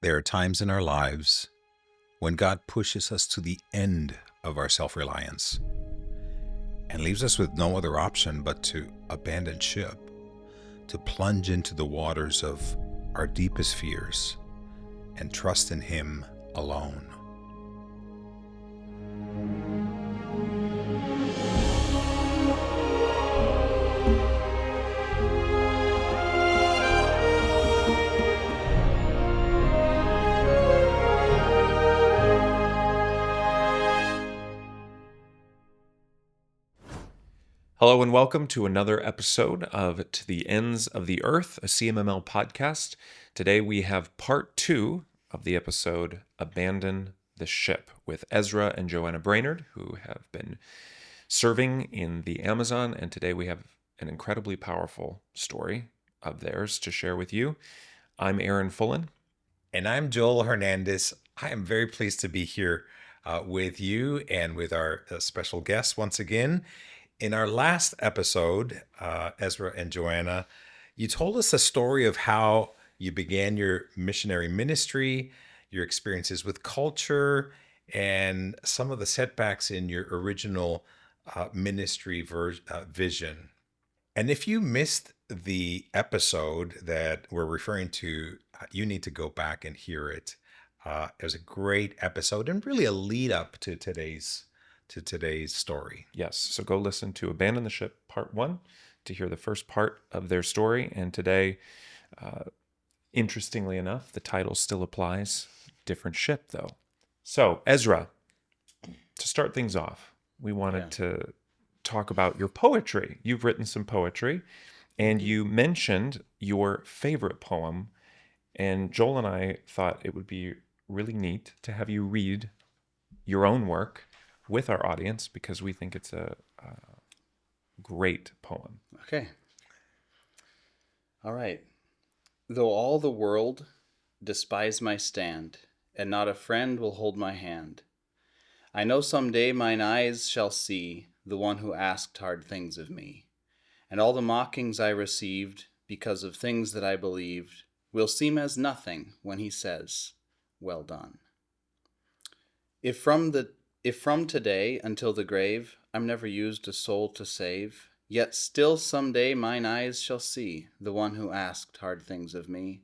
There are times in our lives when God pushes us to the end of our self-reliance and leaves us with no other option but to abandon ship, to plunge into the waters of our deepest fears and trust in Him alone. Hello and welcome to another episode of To the Ends of the Earth, a CMML podcast. Today we have part 2 of the episode Abandon the Ship with Ezra and Joanna Brainard, who have been serving in the Amazon, and today we have an incredibly powerful story of theirs to share with you. I'm Aaron Fullen. And I'm Joel Hernandez. I am very pleased to be here with you and with our special guest once again. In our last episode, Ezra and Joanna, you told us a story of how you began your missionary ministry, your experiences with culture, and some of the setbacks in your original ministry vision. And if you missed the episode that we're referring to, you need to go back and hear it. It was a great episode and really a lead up to today's story. Yes, so go listen to Abandon the Ship Part 1 to hear the first part of their story. And today, interestingly enough, the title still applies. Different ship, though. So, Ezra, to start things off, we wanted to talk about your poetry. You've written some poetry, and you mentioned your favorite poem. And Joel and I thought it would be really neat to have you read your own work with our audience, because we think it's a great poem. Okay. All right. Though all the world despise my stand, and not a friend will hold my hand, I know someday mine eyes shall see the one who asked hard things of me, and all the mockings I received because of things that I believed will seem as nothing when he says, "Well done." If from today until the grave I'm never used a soul to save, yet still someday mine eyes shall see the one who asked hard things of me,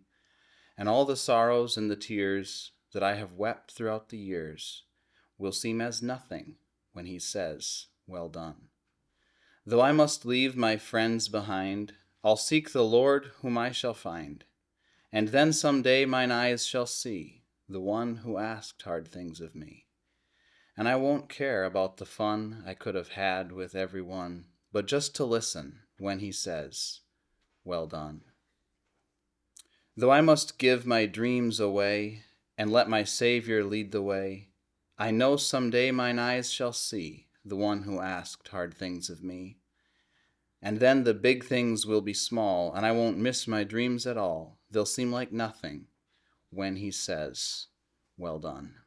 and all the sorrows and the tears that I have wept throughout the years will seem as nothing when he says, "Well done." Though I must leave my friends behind, I'll seek the Lord whom I shall find, and then someday mine eyes shall see the one who asked hard things of me. And I won't care about the fun I could have had with everyone, but just to listen when he says, "Well done." Though I must give my dreams away and let my Savior lead the way, I know someday mine eyes shall see the one who asked hard things of me. And then the big things will be small, and I won't miss my dreams at all. They'll seem like nothing when he says, "Well done."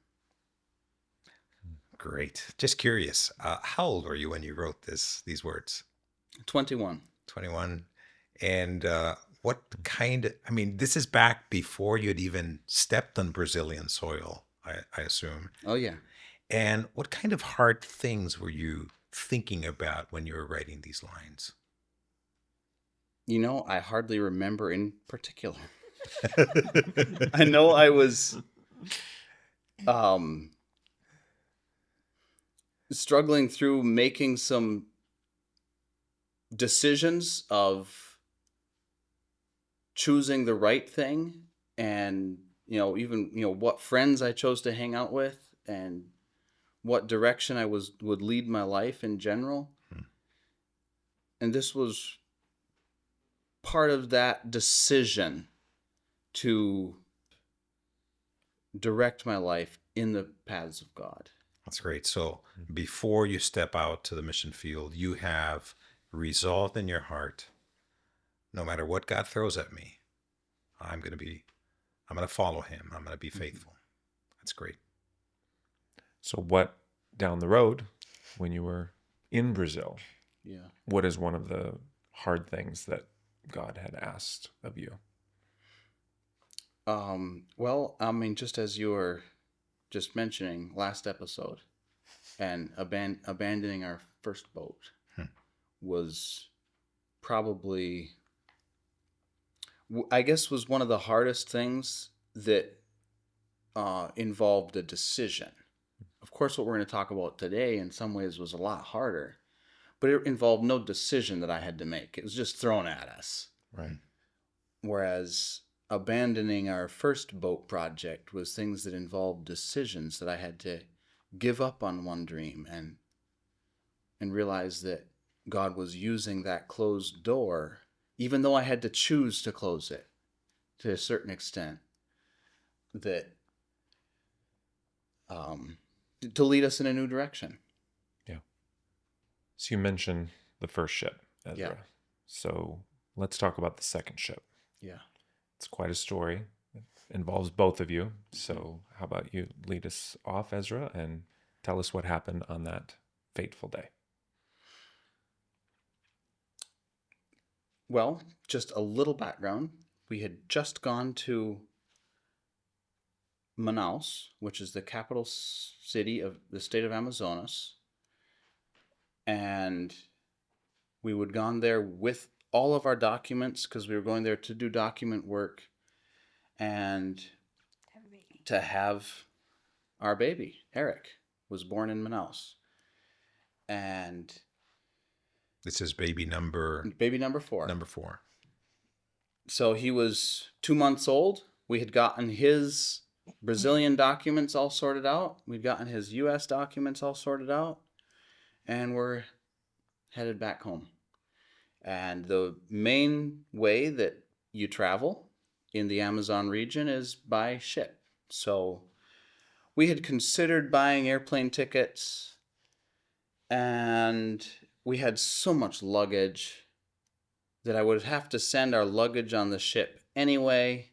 Great. Just curious, how old were you when you wrote these words? 21. 21. And this is back before you had even stepped on Brazilian soil, I assume. Oh, yeah. And what kind of hard things were you thinking about when you were writing these lines? You know, I hardly remember in particular. I know I was struggling through making some decisions of choosing the right thing, and even what friends I chose to hang out with and what direction I would lead my life in general. And this was part of that decision to direct my life in the paths of God. That's great. So before you step out to the mission field, you have resolved in your heart, no matter what God throws at me, I'm going to follow him. I'm going to be faithful. That's great. So what down the road, when you were in Brazil, Yeah. what is one of the hard things that God had asked of you? Well, I mean, just as you were just mentioning last episode, and abandoning our first boat Hmm. was probably, I guess, was one of the hardest things that involved a decision. Of course, what we're going to talk about today in some ways was a lot harder, but it involved no decision that I had to make. It was just thrown at us. Right. Whereas abandoning our first boat project was things that involved decisions that I had to give up on one dream and realize that God was using that closed door, even though I had to choose to close it to a certain extent, that to lead us in a new direction. Yeah. So you mentioned the first ship, Ezra. Yeah. So let's talk about the second ship. Yeah. It's quite a story. It involves both of you. So how about you lead us off, Ezra, and tell us what happened on that fateful day? Well, just a little background. We had just gone to Manaus, which is the capital city of the state of Amazonas, and we would gone there with all of our documents because we were going there to do document work and to have our baby. Eric was born in Manaus, and This is baby number baby number 4. number 4. So he was 2 months old. We had gotten his Brazilian documents all sorted out. We'd gotten his U.S. documents all sorted out. And we're headed back home. And the main way that you travel in the Amazon region is by ship. So we had considered buying airplane tickets, and we had so much luggage that I would have to send our luggage on the ship anyway.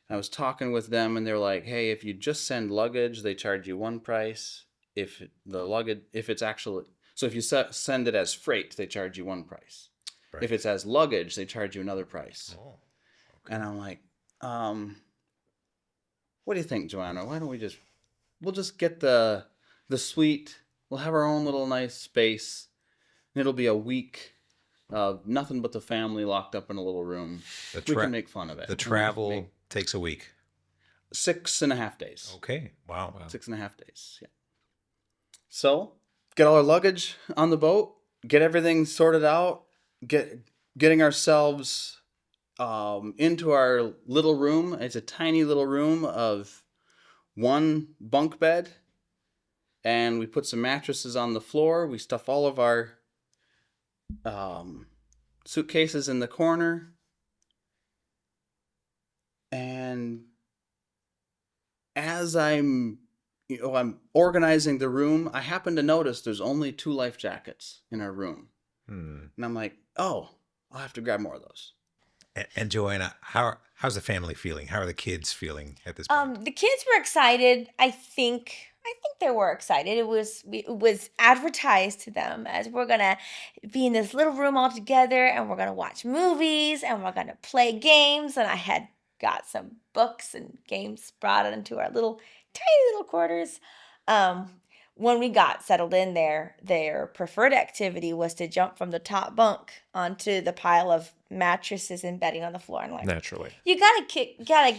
I was talking with them, and they're like, "Hey, if you just send luggage, they charge you one price. If it's actually, so if you send it as freight, they charge you one price. Right. If it's as luggage, they charge you another price." Oh, And I'm like, what do you think, Joanna? Why don't we'll just get the suite. We'll have our own little nice space, and it'll be a week of nothing but the family locked up in a little room. We can make fun of it. The travel takes a week. 6.5 days. Okay. Wow. 6.5 days. Yeah. So get all our luggage on the boat, get everything sorted out, getting ourselves into our little room. It's a tiny little room of one bunk bed, and we put some mattresses on the floor. We stuff all of our suitcases in the corner, and as I'm organizing the room, I happen to notice there's only 2 life jackets in our room. And I'm like, oh, I'll have to grab more of those. And Joanna, how's the family feeling? How are the kids feeling at this point? The kids were excited. I think they were excited. It was advertised to them as we're gonna be in this little room all together, and we're gonna watch movies, and we're gonna play games. And I had got some books and games brought into our little tiny little quarters. When we got settled in there, their preferred activity was to jump from the top bunk onto the pile of mattresses and bedding on the floor. And like, Naturally. you gotta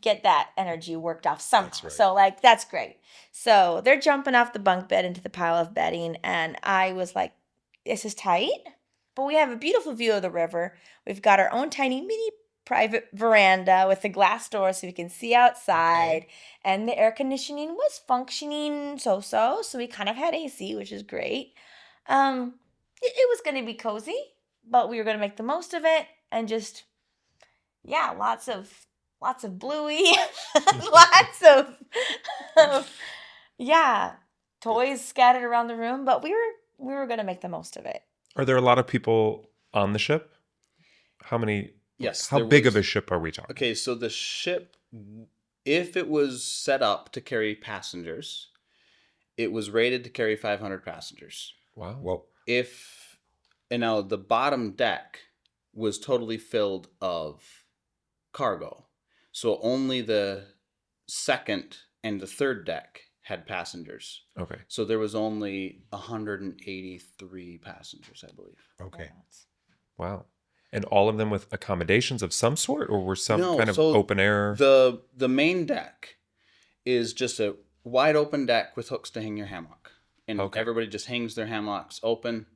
get that energy worked off somehow. That's right. So like, that's great. So they're jumping off the bunk bed into the pile of bedding, and I was like, this is tight, but we have a beautiful view of the river. We've got our own tiny mini private veranda with the glass door so we can see outside. Okay. And the air conditioning was functioning so we kind of had AC, which is great. It was going to be cozy, but we were going to make the most of it, and just lots of bluey, lots of toys scattered around the room, but we were going to make the most of it. Are there a lot of people on the ship? How many? Yes. How there big was- of a ship are we talking? Okay, so the ship, if it was set up to carry passengers, it was rated to carry 500 passengers. Wow. Well, And now the bottom deck was totally filled of cargo. So only the second and the third deck had passengers. Okay. So there was only 183 passengers, I believe. Okay. Wow. And all of them with accommodations of some sort, or were some No, kind of so open air? The main deck is just a wide open deck with hooks to hang your hammock. And Okay. everybody just hangs their hammocks open.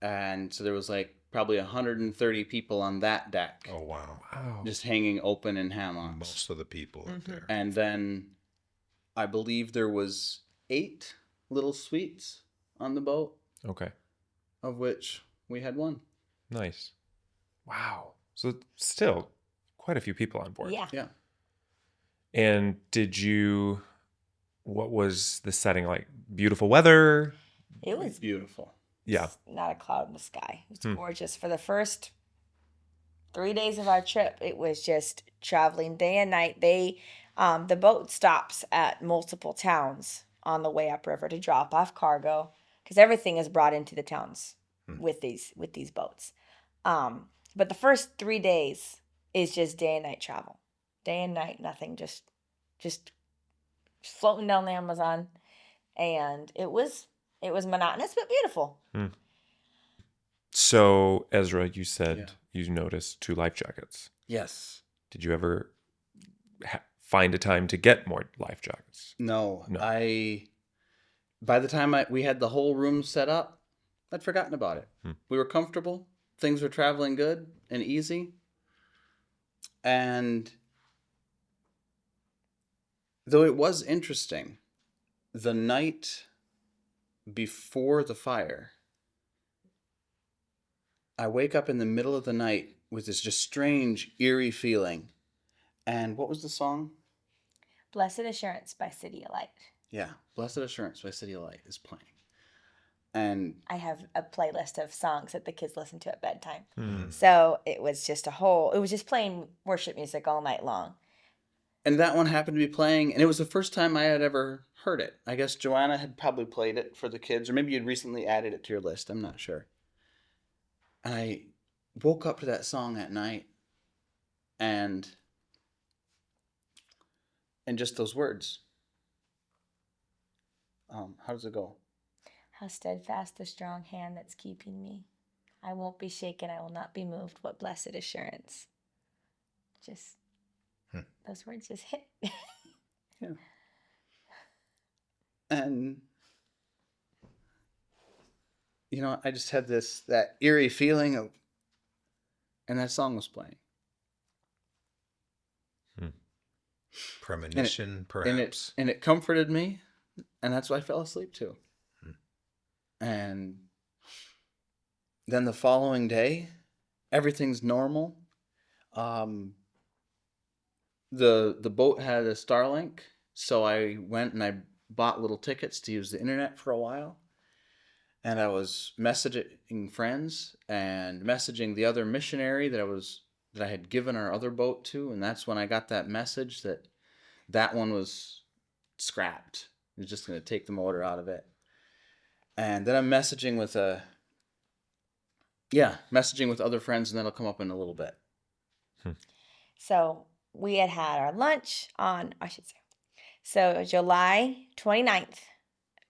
And so there was like probably 130 people on that deck. Oh, wow. Wow. Just hanging open in hammocks. Most of the people up there. And then I believe there was 8 little suites on the boat, Okay. of which we had one. Nice. Wow. So still quite a few people on board. Yeah. Yeah. And what was the setting like? Beautiful weather? It was Beautiful. Yeah. not a cloud in the sky. It was gorgeous. For the first 3 days of our trip, it was just traveling day and night. The boat stops at multiple towns on the way upriver to drop off cargo, because everything is brought into the towns with these boats. But the first 3 days is just day and night travel, day and night, nothing, just floating down the Amazon, and it was monotonous but beautiful. So, Ezra, you said Yeah. you noticed 2 life jackets. Yes. Did you ever find a time to get more life jackets? No. No. By the time we had the whole room set up, I'd forgotten about it. We were comfortable. Things were traveling good and easy. And though it was interesting, the night before the fire, I wake up in the middle of the night with this just strange, eerie feeling. And what was the song? Blessed Assurance by City of Light. Yeah, Blessed Assurance by City of Light is playing. And I have a playlist of songs that the kids listen to at bedtime. Hmm. So it was just playing worship music all night long. and that one happened to be playing, and it was the first time I had ever heard it. I guess Joanna had probably played it for the kids, or maybe you'd recently added it to your list. I'm not sure. And I woke up to that song at night, and just those words. How does it go? How steadfast the strong hand that's keeping me. I won't be shaken. I will not be moved. What blessed assurance. Just those words just hit. Yeah. And I just had that eerie feeling of, and that song was playing. Premonition, perhaps. And it comforted me, and that's why I fell asleep too. And then the following day, everything's normal. The boat had a Starlink, so I went and I bought little tickets to use the internet for a while. And I was messaging friends and messaging the other missionary that I had given our other boat to, and that's when I got that message that one was scrapped. It was just going to take the motor out of it. And then I'm messaging with other friends, and that'll come up in a little bit. So we had our lunch on, I should say. So July 29th,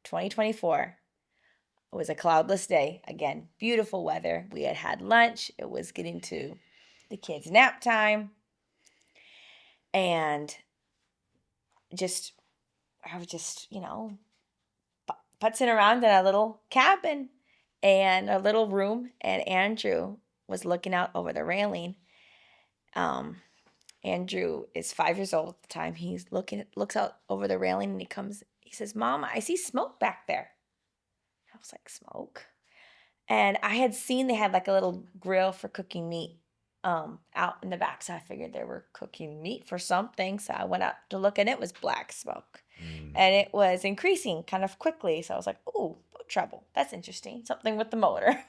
2024. It was a cloudless day. Again, beautiful weather. We had lunch. It was getting to the kids' nap time. And I was just, putzing around in a little cabin and a little room. And Andrew was looking out over the railing. Andrew is 5 years old at the time. He looks out over the railing, and he says, "Mom, I see smoke back there." I was like, "Smoke?" And I had seen they had like a little grill for cooking meat out in the back. So I figured they were cooking meat for something. So I went out to look, and it was black smoke. And it was increasing kind of quickly. So I was like, "Ooh, boat trouble. That's interesting. Something with the motor."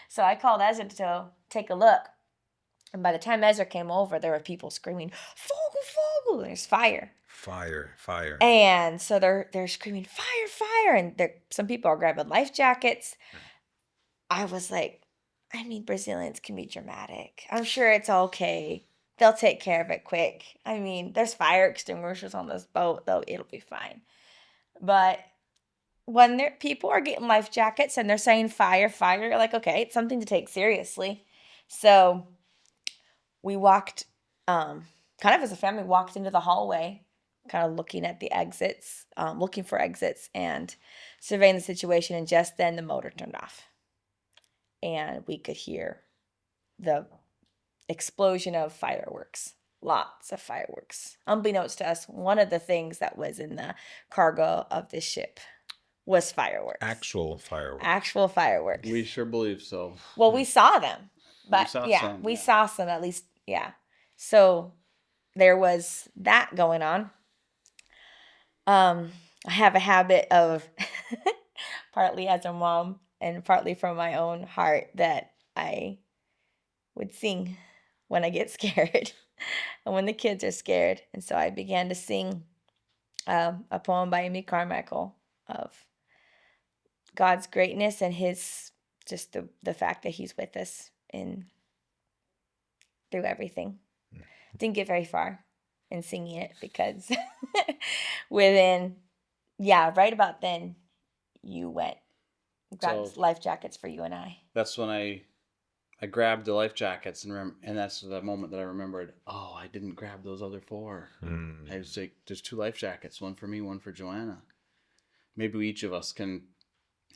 So I called Ezra to take a look. And by the time Ezra came over, there were people screaming, "Fogel, fogel!" There's fire. Fire. And so they're screaming, "Fire, fire!" And some people are grabbing life jackets. I was like, Brazilians can be dramatic. I'm sure it's okay, they'll take care of it quick. I mean, there's fire extinguishers on this boat, though. It'll be fine. But when people are getting life jackets and they're saying fire, fire, you're like, okay, it's something to take seriously. So we walked, kind of as a family, walked into the hallway, kind of looking at the exits, looking for exits and surveying the situation. And just then the motor turned off. And we could hear the explosion of fireworks. Lots of fireworks. Unbeknownst to us, one of the things that was in the cargo of this ship was fireworks. Actual fireworks. Actual fireworks. We sure believe so. Well, we saw them. But We saw some at least. Yeah. So there was that going on. I have a habit of, partly as a mom and partly from my own heart, that I would sing when I get scared and when the kids are scared. And so I began to sing a poem by Amy Carmichael of God's greatness and his, just the fact that he's with us through everything. Didn't get very far in singing it because right about then, you went, grabbed life jackets for you and I. That's when I grabbed the life jackets and that's the moment that I remembered, oh, I didn't grab those other 4. I was like, there's 2 life jackets, one for me, one for Joanna. Maybe each of us can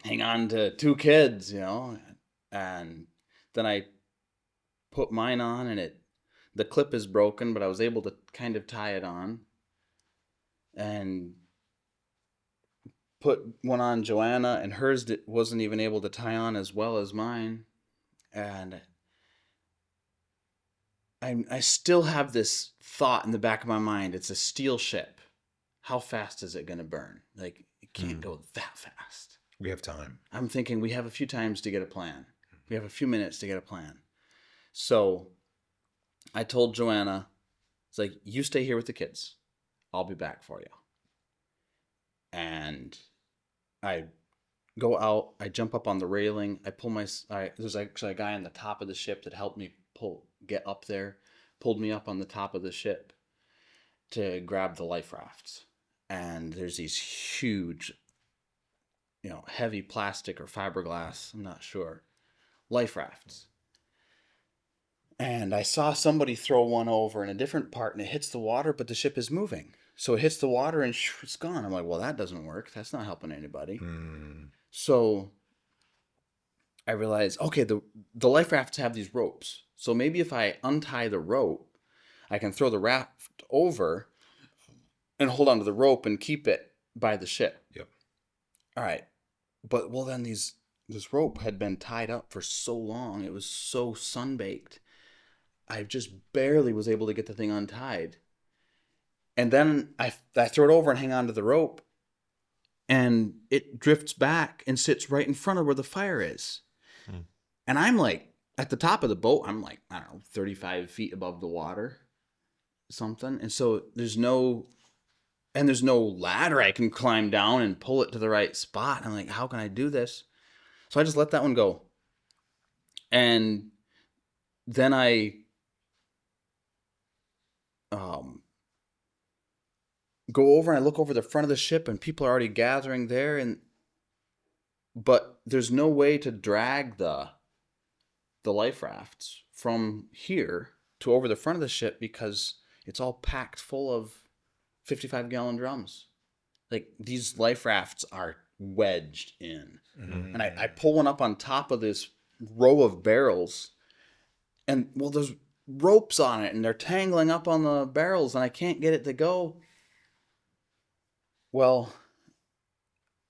hang on to 2 kids, and then I put mine on and the clip is broken, but I was able to kind of tie it on and put one on Joanna, and hers wasn't even able to tie on as well as mine. And I still have this thought in the back of my mind. It's a steel ship. How fast is it going to burn? Like, it can't go that fast. We have time. I'm thinking we have a few times to get a plan. We have a few minutes to get a plan. So I told Joanna, it's like, you stay here with the kids. I'll be back for you. And I go out, I jump up on the railing, I pull there's actually a guy on the top of the ship that helped me get up there, pulled me up on the top of the ship to grab the life rafts. And there's these huge, heavy plastic or fiberglass, I'm not sure, life rafts. And I saw somebody throw one over in a different part and it hits the water, but the ship is moving. So it hits the water and it's gone. I'm like, well, that doesn't work. That's not helping anybody. So I realized, okay, the life rafts have these ropes. So maybe if I untie the rope, I can throw the raft over and hold onto the rope and keep it by the ship. Yep. All right. But, then this rope had been tied up for so long. It was so sunbaked. I just barely was able to get the thing untied. And then I throw it over and hang on to the rope. And it drifts back and sits right in front of where the fire is. And I'm like, at the top of the boat, I'm like, I don't know, 35 feet above the water, something. And so there's no ladder I can climb down and pull it to the right spot. I'm like, how can I do this? So I just let that one go. And then I go over and I look over the front of the ship and people are already gathering there, but there's no way to drag the life rafts from here to over the front of the ship because it's all packed full of 55-gallon drums. Like, these life rafts are wedged in. And I pull one up on top of this row of barrels, and there's ropes on it and they're tangling up on the barrels and I can't get it to go. Well,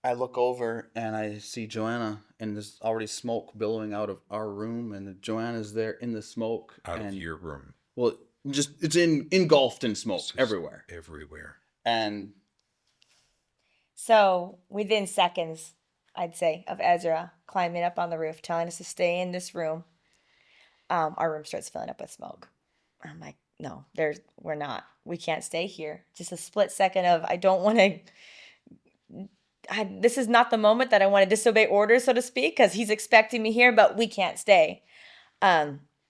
I look over and I see Joanna, and there's already smoke billowing out of our room, and Joanna's there in the smoke. Out of your room. Well, it's engulfed in smoke everywhere. Everywhere. And so within seconds, I'd say, of Ezra climbing up on the roof, telling us to stay in this room, our room starts filling up with smoke. I'm like, no, we're not. We can't stay here. Just a split second of, I don't want to. This is not the moment that I want to disobey orders, so to speak, because he's expecting me here, but we can't stay.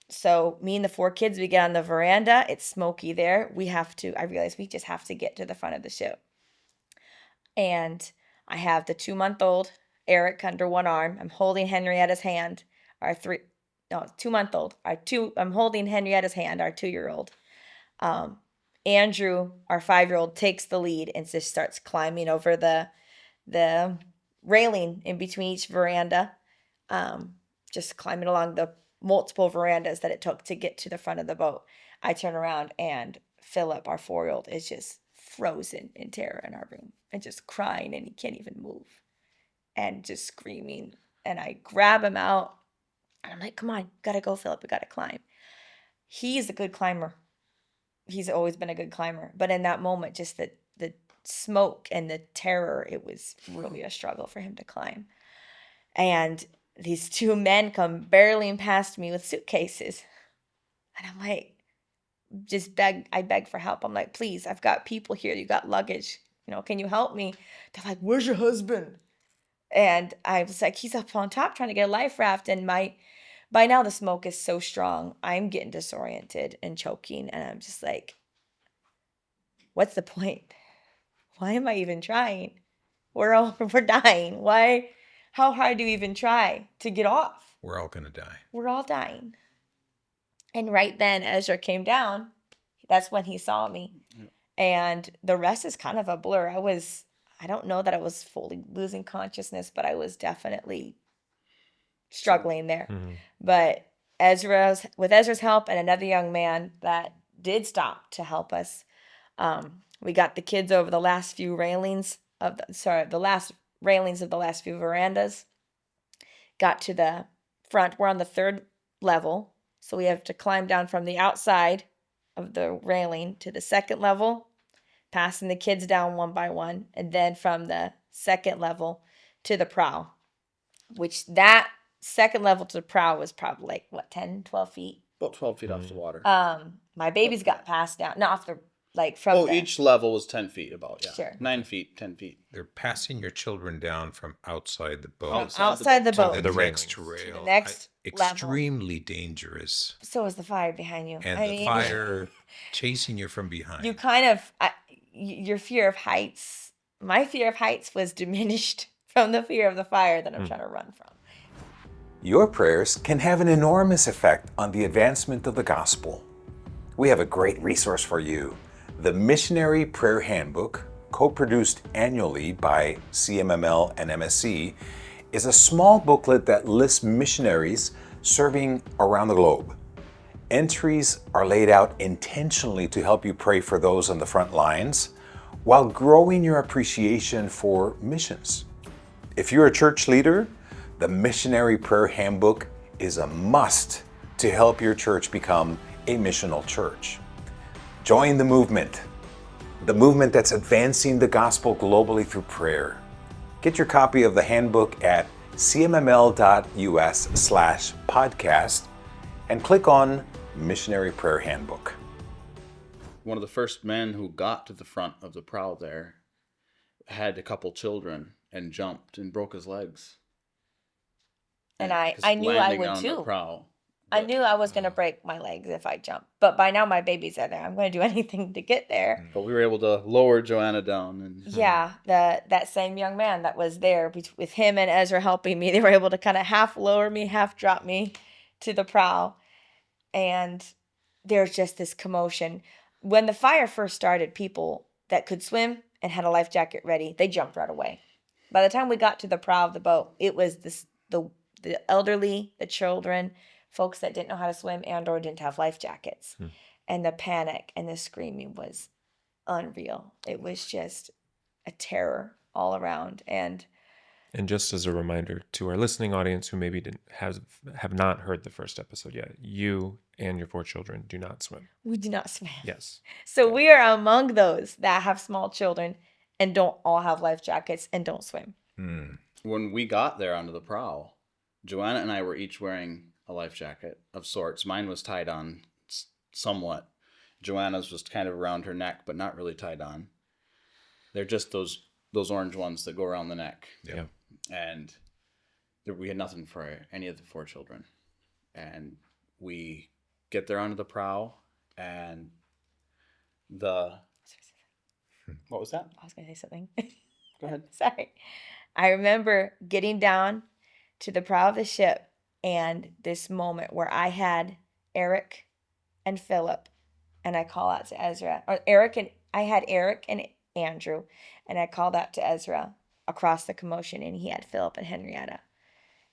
So me and the 4 kids, we get on the veranda. It's smoky there. I realize we just have to get to the front of the ship. And I have the 2-month-old Eric under one arm. I'm holding Henrietta's hand. 2-month-old. I'm holding Henrietta's hand, our 2-year-old. Andrew, our 5-year-old, takes the lead and just starts climbing over the railing in between each veranda, just climbing along the multiple verandas that it took to get to the front of the boat. I turn around and Philip, our 4-year-old, is just frozen in terror in our room and just crying, and he can't even move and just screaming. And I grab him out and I'm like, come on, gotta go, Philip, we gotta climb. He's a good climber. He's always been a good climber. But in that moment, just the smoke and the terror, it was really a struggle for him to climb. And these 2 men come barreling past me with suitcases. And I'm like, I beg for help. I'm like, please, I've got people here. You got luggage. Can you help me? They're like, where's your husband? And I was like, he's up on top trying to get a life raft. And by now the smoke is so strong, I'm getting disoriented and choking. And I'm just like, what's the point? Why am I even trying? We're dying. Why? How hard do you even try to get off? We're all going to die. We're all dying. And right then Ezra came down. That's when he saw me. And the rest is kind of a blur. I don't know that I was fully losing consciousness, but I was definitely struggling there. Mm-hmm. But with Ezra's help and another young man that did stop to help us, we got the kids over the last few railings of the last railings of the last few verandas. Got to the front. We're on the 3rd level, so we have to climb down from the outside of the railing to the 2nd level, passing the kids down one by one, and then from the 2nd level to the prow, which that 2nd level to the prow was probably 10, 12 feet. About 12 feet off the water. My babies got passed down, not off the, from each level was 10 feet about, yeah. Sure. 9 feet, 10 feet. They're passing your children down from outside the boat. Outside the boat. To The the next railings. rail. The next level. Extremely dangerous. So is the fire behind you. And the fire chasing you from behind. You kind of, your fear of heights, my fear of heights was diminished from the fear of the fire that I'm trying to run from. Your prayers can have an enormous effect on the advancement of the gospel. We have a great resource for you. The Missionary Prayer Handbook, co-produced annually by CMML and MSC, is a small booklet that lists missionaries serving around the globe. Entries are laid out intentionally to help you pray for those on the front lines while growing your appreciation for missions. If you're a church leader, the Missionary Prayer Handbook is a must to help your church become a missional church. Join the movement that's advancing the gospel globally through prayer. Get your copy of the handbook at cmml.us/podcast and click on Missionary Prayer Handbook. One of the first men who got to the front of the prow there had a couple children and jumped and broke his legs. And I 'Cause knew I landing would on the too. prow. I knew I was going to break my legs if I jumped. But by now my babies are there. I'm going to do anything to get there. But we were able to lower Joanna down. And Yeah, that same young man that was there with him and Ezra helping me, they were able to kind of half lower me, half drop me to the prow. And there's just this commotion. When the fire first started, people that could swim and had a life jacket ready, they jumped right away. By the time we got to the prow of the boat, it was the elderly, the children, folks that didn't know how to swim and or didn't have life jackets. And the panic and the screaming was unreal. It was just a terror all around. And just as a reminder to our listening audience who maybe have not heard the first episode yet, you and your 4 children do not swim. we do not swim. Yes. So we are among those that have small children and don't all have life jackets and don't swim. when we got there onto the prow, Joanna and I were each wearing a life jacket of sorts. Mine was tied on somewhat. Joanna's was kind of around her neck, but not really tied on. They're just those orange ones that go around the neck. Yeah. And we had nothing for any of the 4 children. And we get there onto the prow, and the what was that? I was going to say something. Go ahead. Sorry. I remember getting down to the prow of the ship and this moment where I had Eric and Philip, and I call out to Ezra, or I had Eric and Andrew, and I called out to Ezra across the commotion, and he had Philip and Henrietta.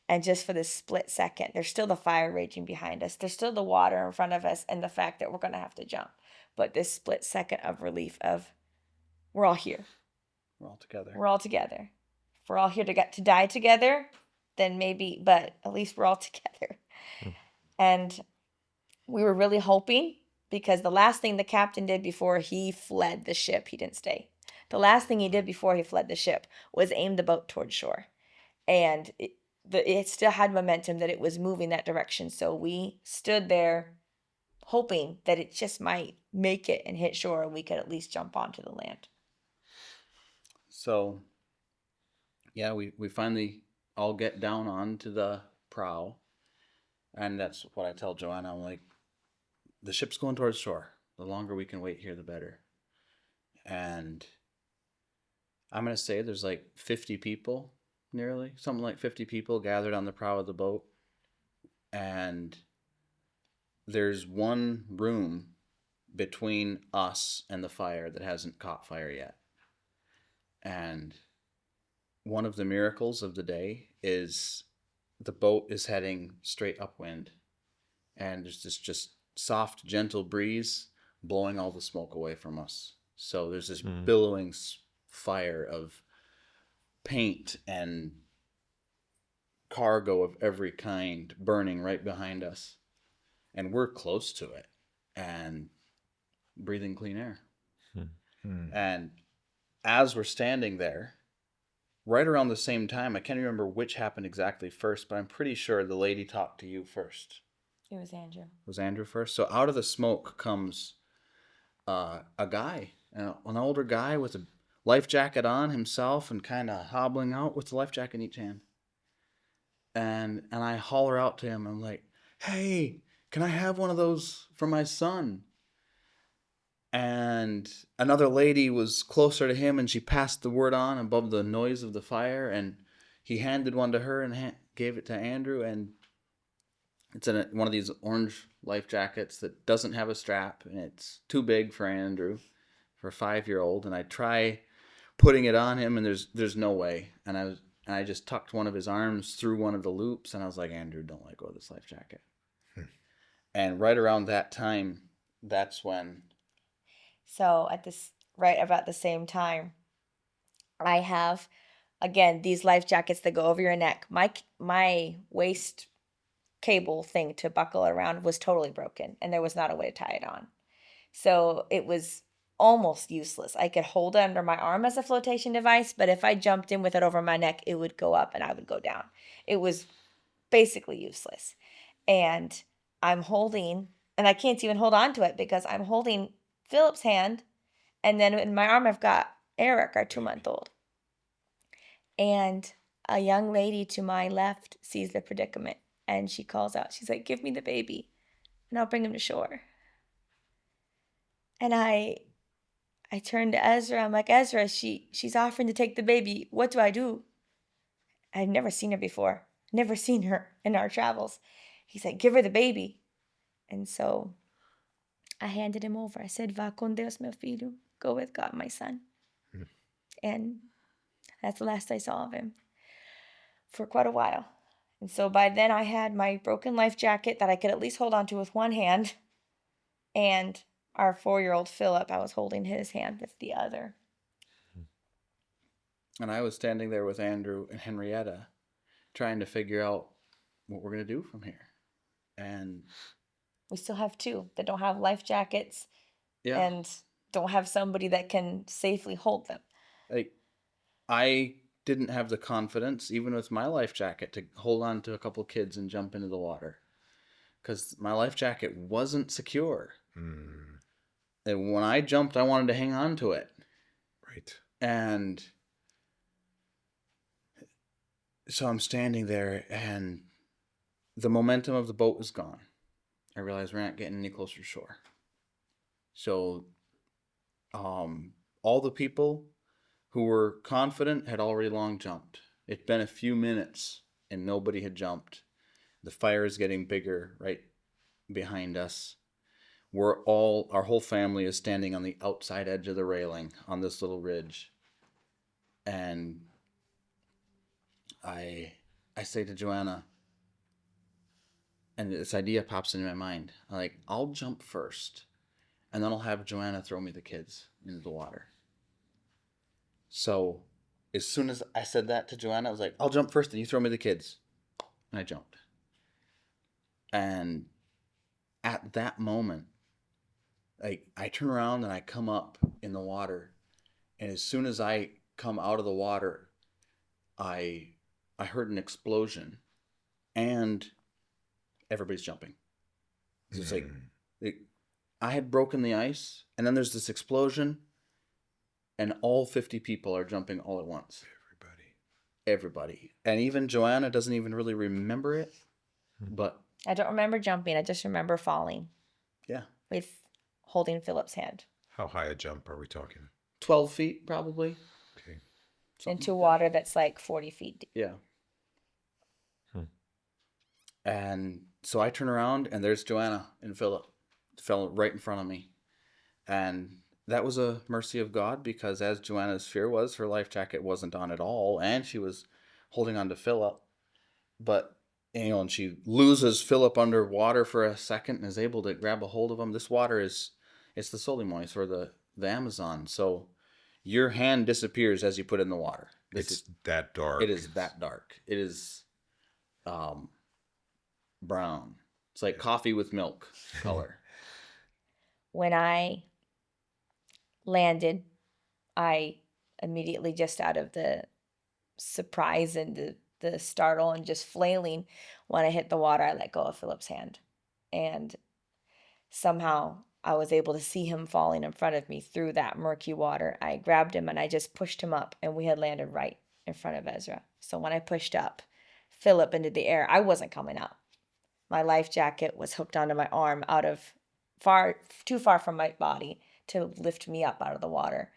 And just for this split second, there's still the fire raging behind us. There's still the water in front of us and the fact that we're going to have to jump. But this split second of relief of we're all here. We're all together. We're all together. If we're all here to die together, then maybe, but at least we're all together. And we were really hoping, because the last thing the captain did before he fled the ship, he didn't stay. The last thing he did before he fled the ship was aim the boat toward shore. And it still had momentum that it was moving that direction. So we stood there hoping that it just might make it and hit shore and we could at least jump onto the land. So, yeah, we finally all get down onto the prow. And that's what I tell Joanna. I'm like, the ship's going towards shore. The longer we can wait here, the better. And I'm going to say there's like 50 people, nearly, something like 50 people gathered on the prow of the boat. And there's one room between us and the fire that hasn't caught fire yet. And one of the miracles of the day is the boat is heading straight upwind. And there's this just soft, gentle breeze blowing all the smoke away from us. So there's this billowing fire of paint and cargo of every kind burning right behind us. And we're close to it and breathing clean air. And as we're standing there, right around the same time, I can't remember which happened exactly first, but I'm pretty sure the lady talked to you first. It was Andrew. Was Andrew first? So out of the smoke comes a guy, an older guy with a life jacket on himself and kind of hobbling out with the life jacket in each hand. And I holler out to him. I'm like, hey, can I have one of those for my son? And another lady was closer to him and she passed the word on above the noise of the fire. And he handed one to her and gave it to Andrew. And it's in one of these orange life jackets that doesn't have a strap. And it's too big for Andrew, for a 5-year-old. And I try putting it on him and there's no way. And I just tucked one of his arms through one of the loops. And I was like, Andrew, don't let go of this life jacket. And right around that time, that's when... So right about the same time, I have, again, these life jackets that go over your neck. My waist cable thing to buckle it around was totally broken, and there was not a way to tie it on. So it was almost useless. I could hold it under my arm as a flotation device, but if I jumped in with it over my neck, it would go up and I would go down. It was basically useless. And I'm holding, and I can't even hold on to it because I'm holding Philip's hand, and then in my arm I've got Eric, our 2-month-old. And a young lady to my left sees the predicament, and she calls out. She's like, give me the baby, and I'll bring him to shore. And I turned to Ezra. I'm like, Ezra, she's offering to take the baby. What do I do? I've never seen her before. Never seen her in our travels. He's like, give her the baby. And so I handed him over. I said, va con Dios, meu filho. Go with God, my son. And that's the last I saw of him for quite a while. And so by then I had my broken life jacket that I could at least hold on to with one hand. And our 4-year-old Philip, I was holding his hand with the other. And I was standing there with Andrew and Henrietta trying to figure out what we're going to do from here. And we still have 2 that don't have life jackets and don't have somebody that can safely hold them. I didn't have the confidence, even with my life jacket, to hold on to a couple kids and jump into the water. Because my life jacket wasn't secure. And when I jumped, I wanted to hang on to it. Right. And so I'm standing there, and the momentum of the boat is gone. I realized we're not getting any closer to shore. So all the people who were confident had already long jumped. It'd been a few minutes and nobody had jumped. The fire is getting bigger right behind us. Our whole family is standing on the outside edge of the railing on this little ridge. And I say to Joanna, and this idea pops into my mind, I'll jump first, and then I'll have Joanna throw me the kids into the water. So as soon as I said that to Joanna, I was like, I'll jump first and you throw me the kids. And I jumped. And at that moment, I turn around and I come up in the water. And as soon as I come out of the water, I heard an explosion and everybody's jumping. So it's I had broken the ice, and then there's this explosion, and all 50 people are jumping all at once. Everybody. And even Joanna doesn't even really remember it, but... I don't remember jumping. I just remember falling. Yeah. With holding Philip's hand. How high a jump are we talking? 12 feet, probably. Okay. Into water that's like 40 feet deep. Yeah. And so I turn around, and there's Joanna and Philip. Fell right in front of me. And that was a mercy of God, because as Joanna's fear was, her life jacket wasn't on at all, and she was holding on to Philip. But, and she loses Philip underwater for a second and is able to grab a hold of him. This water it's the Solimois, or the Amazon. So your hand disappears as you put it in the water. It's that dark. It is that dark. It is brown. It's like coffee with milk color. When I landed, I immediately, just out of the surprise and the startle and just flailing, when I hit the water, I let go of Philip's hand. And somehow I was able to see him falling in front of me through that murky water. I grabbed him and I just pushed him up, and we had landed right in front of Ezra. So when I pushed up Philip into the air, I wasn't coming up. My life jacket was hooked onto my arm too far from my body to lift me up out of the water.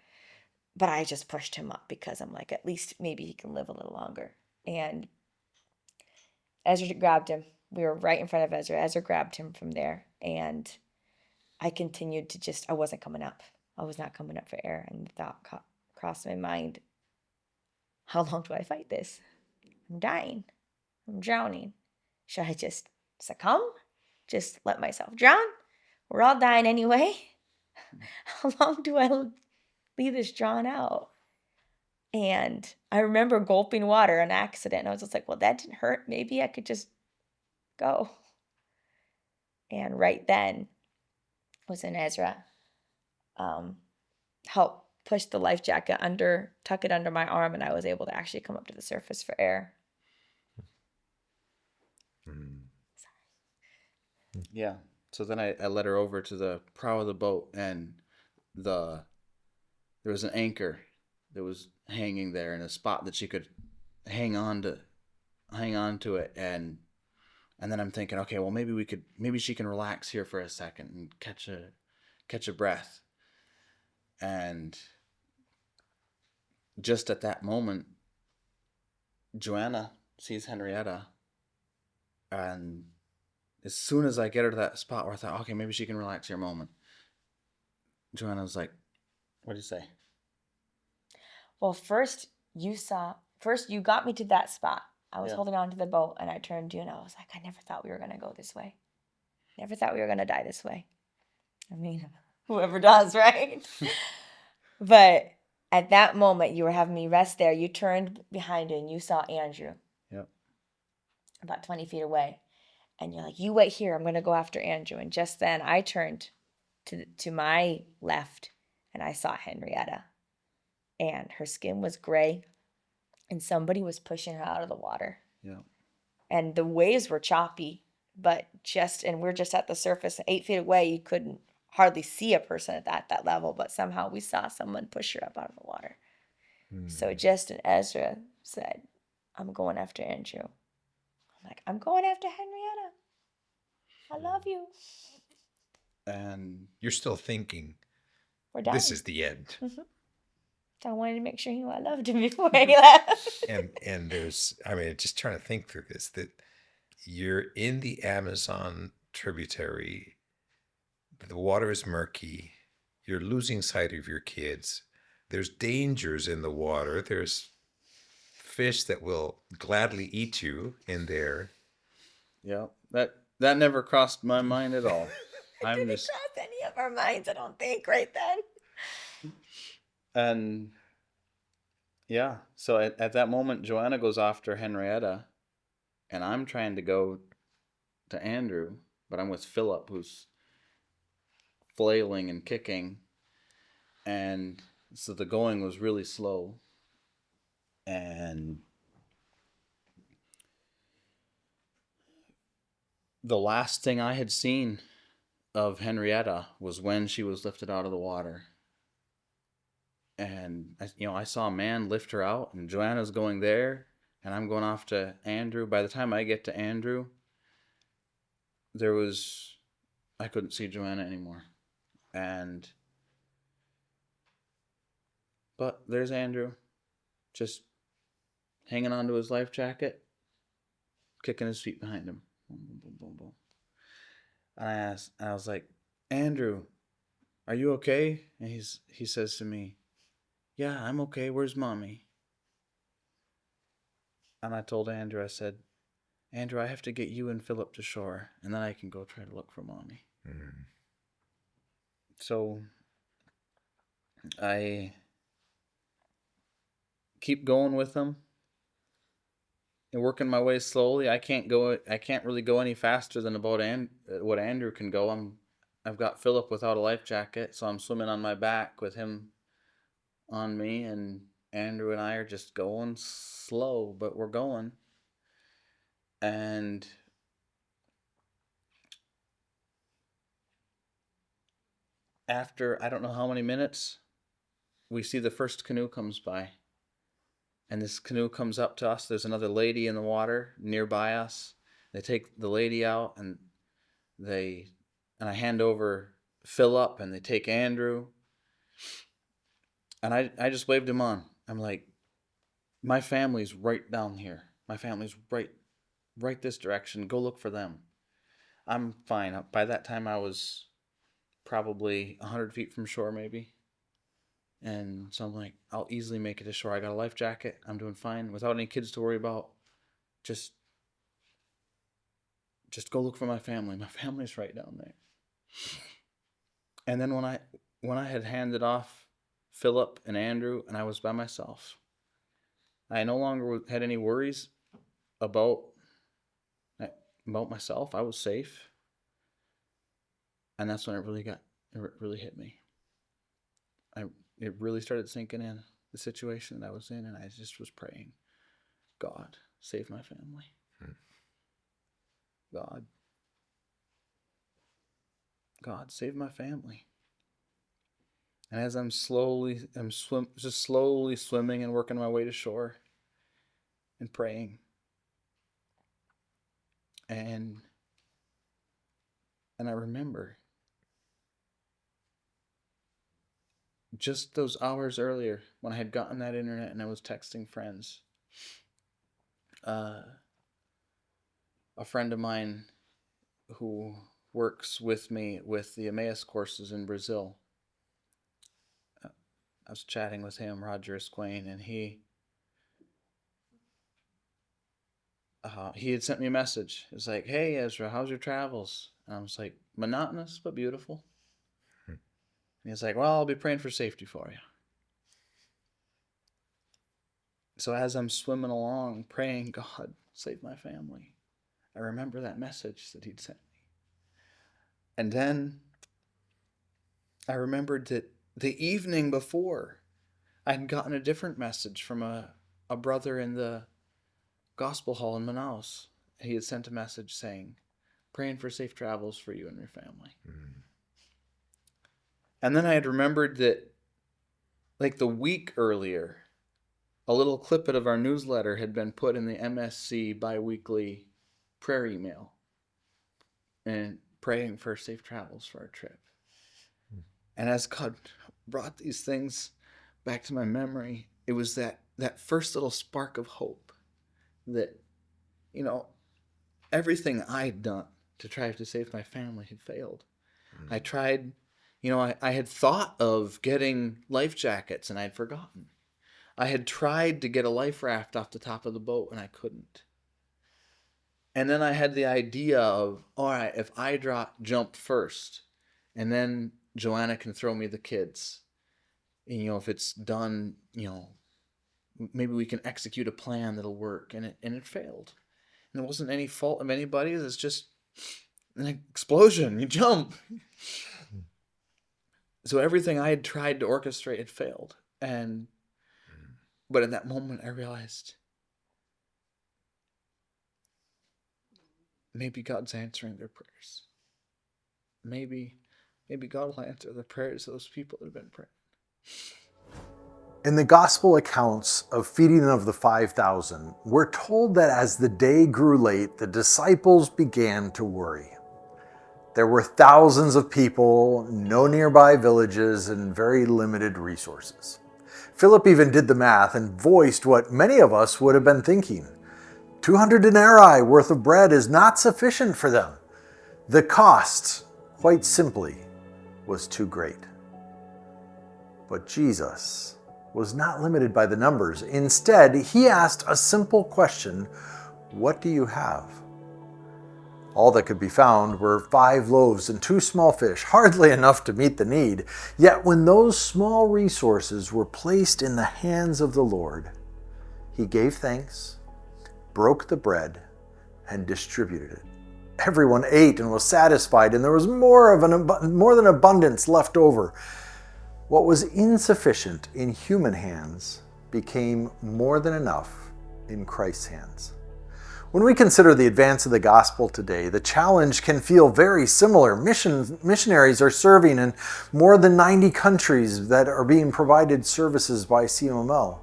But I just pushed him up because I'm like, at least maybe he can live a little longer. And Ezra grabbed him. We were right in front of Ezra. Ezra grabbed him from there. And I continued to I wasn't coming up. I was not coming up for air. And the thought crossed my mind, how long do I fight this? I'm dying. I'm drowning. Should I just succumb? Just let myself drown? We're all dying anyway. How long do I leave this drawn out? And I remember gulping water on accident. And I was just like, well, that didn't hurt. Maybe I could just go. And right then was when Ezra helped push the life jacket tuck it under my arm, and I was able to actually come up to the surface for air. Yeah. So then I led her over to the prow of the boat, and there was an anchor that was hanging there in a spot that she could hang on to it, and then I'm thinking, okay, well, maybe she can relax here for a second and catch a breath. And just at that moment, Joanna sees Henrietta, and as soon as I get her to that spot where I thought, okay, maybe she can relax here a moment, Joanna was like, what do you say? Well, first you got me to that spot. I was holding on to the boat, and I turned to you and I was like, I never thought we were going to go this way. Never thought we were going to die this way. I mean, whoever does, right? But at that moment, you were having me rest there. You turned behind you and you saw Andrew. Yep. About 20 feet away. And you're like, you wait here. I'm going to go after Andrew. And just then I turned to my left and I saw Henrietta. And her skin was gray. And somebody was pushing her out of the water. Yeah. And the waves were choppy. And we're just at the surface. 8 feet away, you couldn't hardly see a person at that level. But somehow we saw someone push her up out of the water. So just as Ezra said, I'm going after Andrew. I'm like, I'm going after Henrietta. I love you. And You're still thinking, We're done. this is the end. I wanted to make sure he knew I loved him before he left. And there's, I mean, just trying to think through this, that you're in the Amazon tributary, the water is murky, you're losing sight of your kids, there's dangers in the water, there's fish that will gladly eat you in there. yeah, that never crossed my mind at all. It didn't cross any of our minds, I don't think, right then. And yeah, so at that moment, Joanna goes after Henrietta, and I'm trying to go to Andrew, but I'm with Philip, who's flailing and kicking. And so the going was really slow. And the last thing I had seen of Henrietta was when she was lifted out of the water. And I saw a man lift her out, and Joanna's going there, and I'm going off to Andrew. By the time I get to Andrew, I couldn't see Joanna anymore. But there's Andrew, just hanging onto his life jacket, kicking his feet behind him. Boom, boom, boom, boom, boom. And I was like, Andrew, are you okay? And he says to me, yeah, I'm okay. Where's Mommy? And I told Andrew, I said, Andrew, I have to get you and Philip to shore, and then I can go try to look for Mommy. Mm-hmm. So I keep going with them and working my way slowly. I can't really go any faster than about what Andrew can go. I've got Philip without a life jacket, so I'm swimming on my back with him on me, and Andrew and I are just going slow, but we're going. And after I don't know how many minutes, we see the first canoe comes by. And this canoe comes up to us. There's another lady in the water nearby us. They take the lady out, and I hand over Philip, and they take Andrew. And I just waved him on. I'm like, my family's right down here. My family's right this direction. Go look for them. I'm fine. By that time, I was probably 100 feet from shore, maybe. And so I'm like, I'll easily make it to shore. I got a life jacket. I'm doing fine without any kids to worry about. Just go look for my family. My family's right down there. And then when I had handed off Philip and Andrew, and I was by myself, I no longer had any worries about myself. I was safe. And that's when it really hit me. It really started sinking in, the situation that I was in, and I just was praying, God, save my family. God, save my family. And as I'm slowly swimming and working my way to shore and praying, and I remember just those hours earlier when I had gotten that internet and I was texting friends. A friend of mine who works with me with the Emmaus courses in Brazil, I was chatting with him, Roger Esquane, and he had sent me a message. It was like, hey, Ezra, how's your travels? And I was like, monotonous but beautiful. And he's like, well, I'll be praying for safety for you. So as I'm swimming along, praying, God, save my family, I remember that message that he'd sent me. And then I remembered that the evening before, I had gotten a different message from a brother in the gospel hall in Manaus. He had sent a message saying, praying for safe travels for you and your family. Mm-hmm. And then I had remembered that, like the week earlier, a little clippet of our newsletter had been put in the MSC bi-weekly prayer email. and praying for safe travels for our trip. And as God brought these things back to my memory, it was that first little spark of hope that, everything I'd done to try to save my family had failed. I tried, I had thought of getting life jackets and I'd forgotten. I had tried to get a life raft off the top of the boat and I couldn't. And then I had the idea of, all right, if I jump first, and then Joanna can throw me the kids. And, if it's done, maybe we can execute a plan that'll work. And it failed. And it wasn't any fault of anybody's. It's just an explosion. You jump. So everything I had tried to orchestrate had failed. But in that moment, I realized maybe God's answering their prayers. Maybe God will answer the prayers of those people that have been praying. In the gospel accounts of feeding of the 5,000, we're told that as the day grew late, the disciples began to worry. There were thousands of people, no nearby villages, and very limited resources. Philip even did the math and voiced what many of us would have been thinking. 200 denarii worth of bread is not sufficient for them. The cost, quite simply, was too great. But Jesus was not limited by the numbers. Instead, he asked a simple question, "What do you have?" All that could be found were 5 loaves and 2 small fish, hardly enough to meet the need. Yet when those small resources were placed in the hands of the Lord, he gave thanks, broke the bread, and distributed it. Everyone ate and was satisfied, and there was more than abundance left over. What was insufficient in human hands became more than enough in Christ's hands. When we consider the advance of the gospel today, the challenge can feel very similar. Missionaries are serving in more than 90 countries that are being provided services by CMML.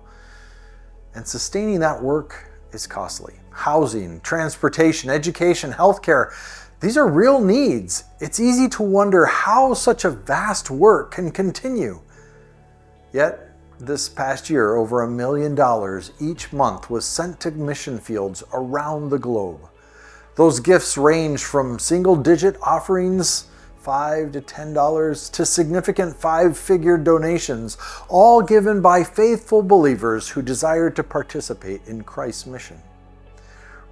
And sustaining that work is costly. Housing, transportation, education, healthcare, these are real needs. It's easy to wonder how such a vast work can continue. Yet, this past year, over $1 million each month was sent to mission fields around the globe. Those gifts range from single-digit offerings, $5 to $10, to significant 5-figure donations, all given by faithful believers who desire to participate in Christ's mission.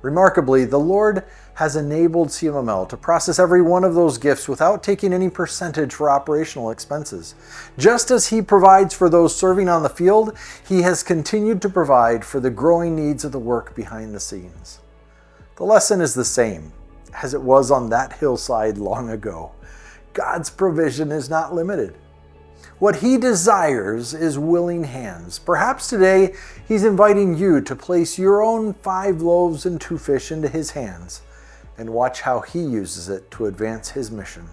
Remarkably, the Lord has enabled CMML to process every one of those gifts without taking any percentage for operational expenses. Just as he provides for those serving on the field, he has continued to provide for the growing needs of the work behind the scenes. The lesson is the same as it was on that hillside long ago. God's provision is not limited. What he desires is willing hands. Perhaps today he's inviting you to place your own 5 loaves and 2 fish into his hands and watch how he uses it to advance his mission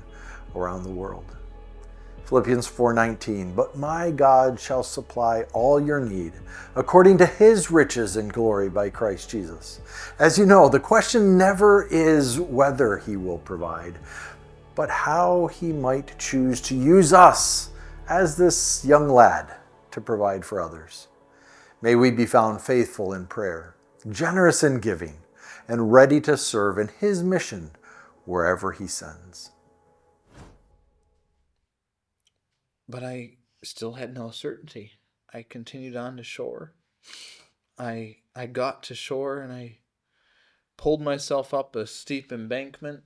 around the world. Philippians 4:19, "But my God shall supply all your need according to his riches and glory by Christ Jesus." As you know, the question never is whether he will provide, but how he might choose to use us as this young lad to provide for others. May we be found faithful in prayer, generous in giving, and ready to serve in his mission wherever he sends. But I still had no certainty. I continued on to shore. I got to shore and I pulled myself up a steep embankment.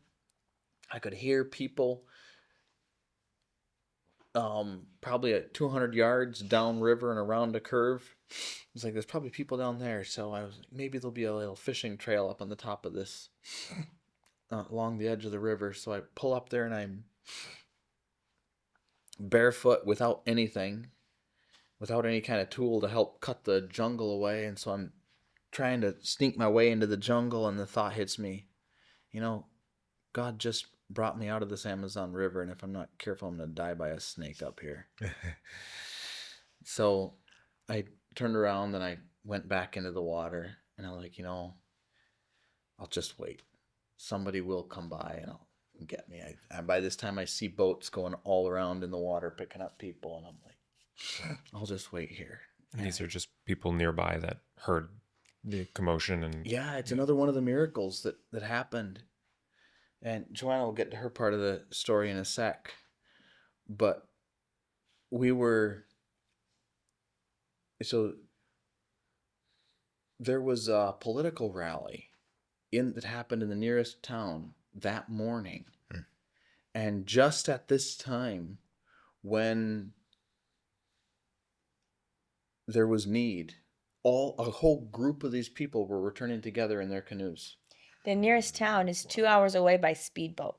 I could hear people probably at 200 yards downriver and around a curve. I was like, there's probably people down there. So I was like, maybe there'll be a little fishing trail up on the top of this, along the edge of the river. So I pull up there and I'm barefoot without anything, without any kind of tool to help cut the jungle away. And so I'm trying to sneak my way into the jungle, and the thought hits me, God just brought me out of this Amazon River, and if I'm not careful, I'm going to die by a snake up here. So I turned around and I went back into the water, and I'm like, I'll just wait. Somebody will come by, and I'll can get me. And by this time, I see boats going all around in the water, picking up people, and I'm like, I'll just wait here. And these are just people nearby that heard the commotion and Yeah, it's another one of the miracles that happened. And Joanna will get to her part of the story in a sec. But so there was a political rally that happened in the nearest town that morning. And just at this time, when there was need, a whole group of these people were returning together in their canoes. The nearest town is 2 hours away by speedboat.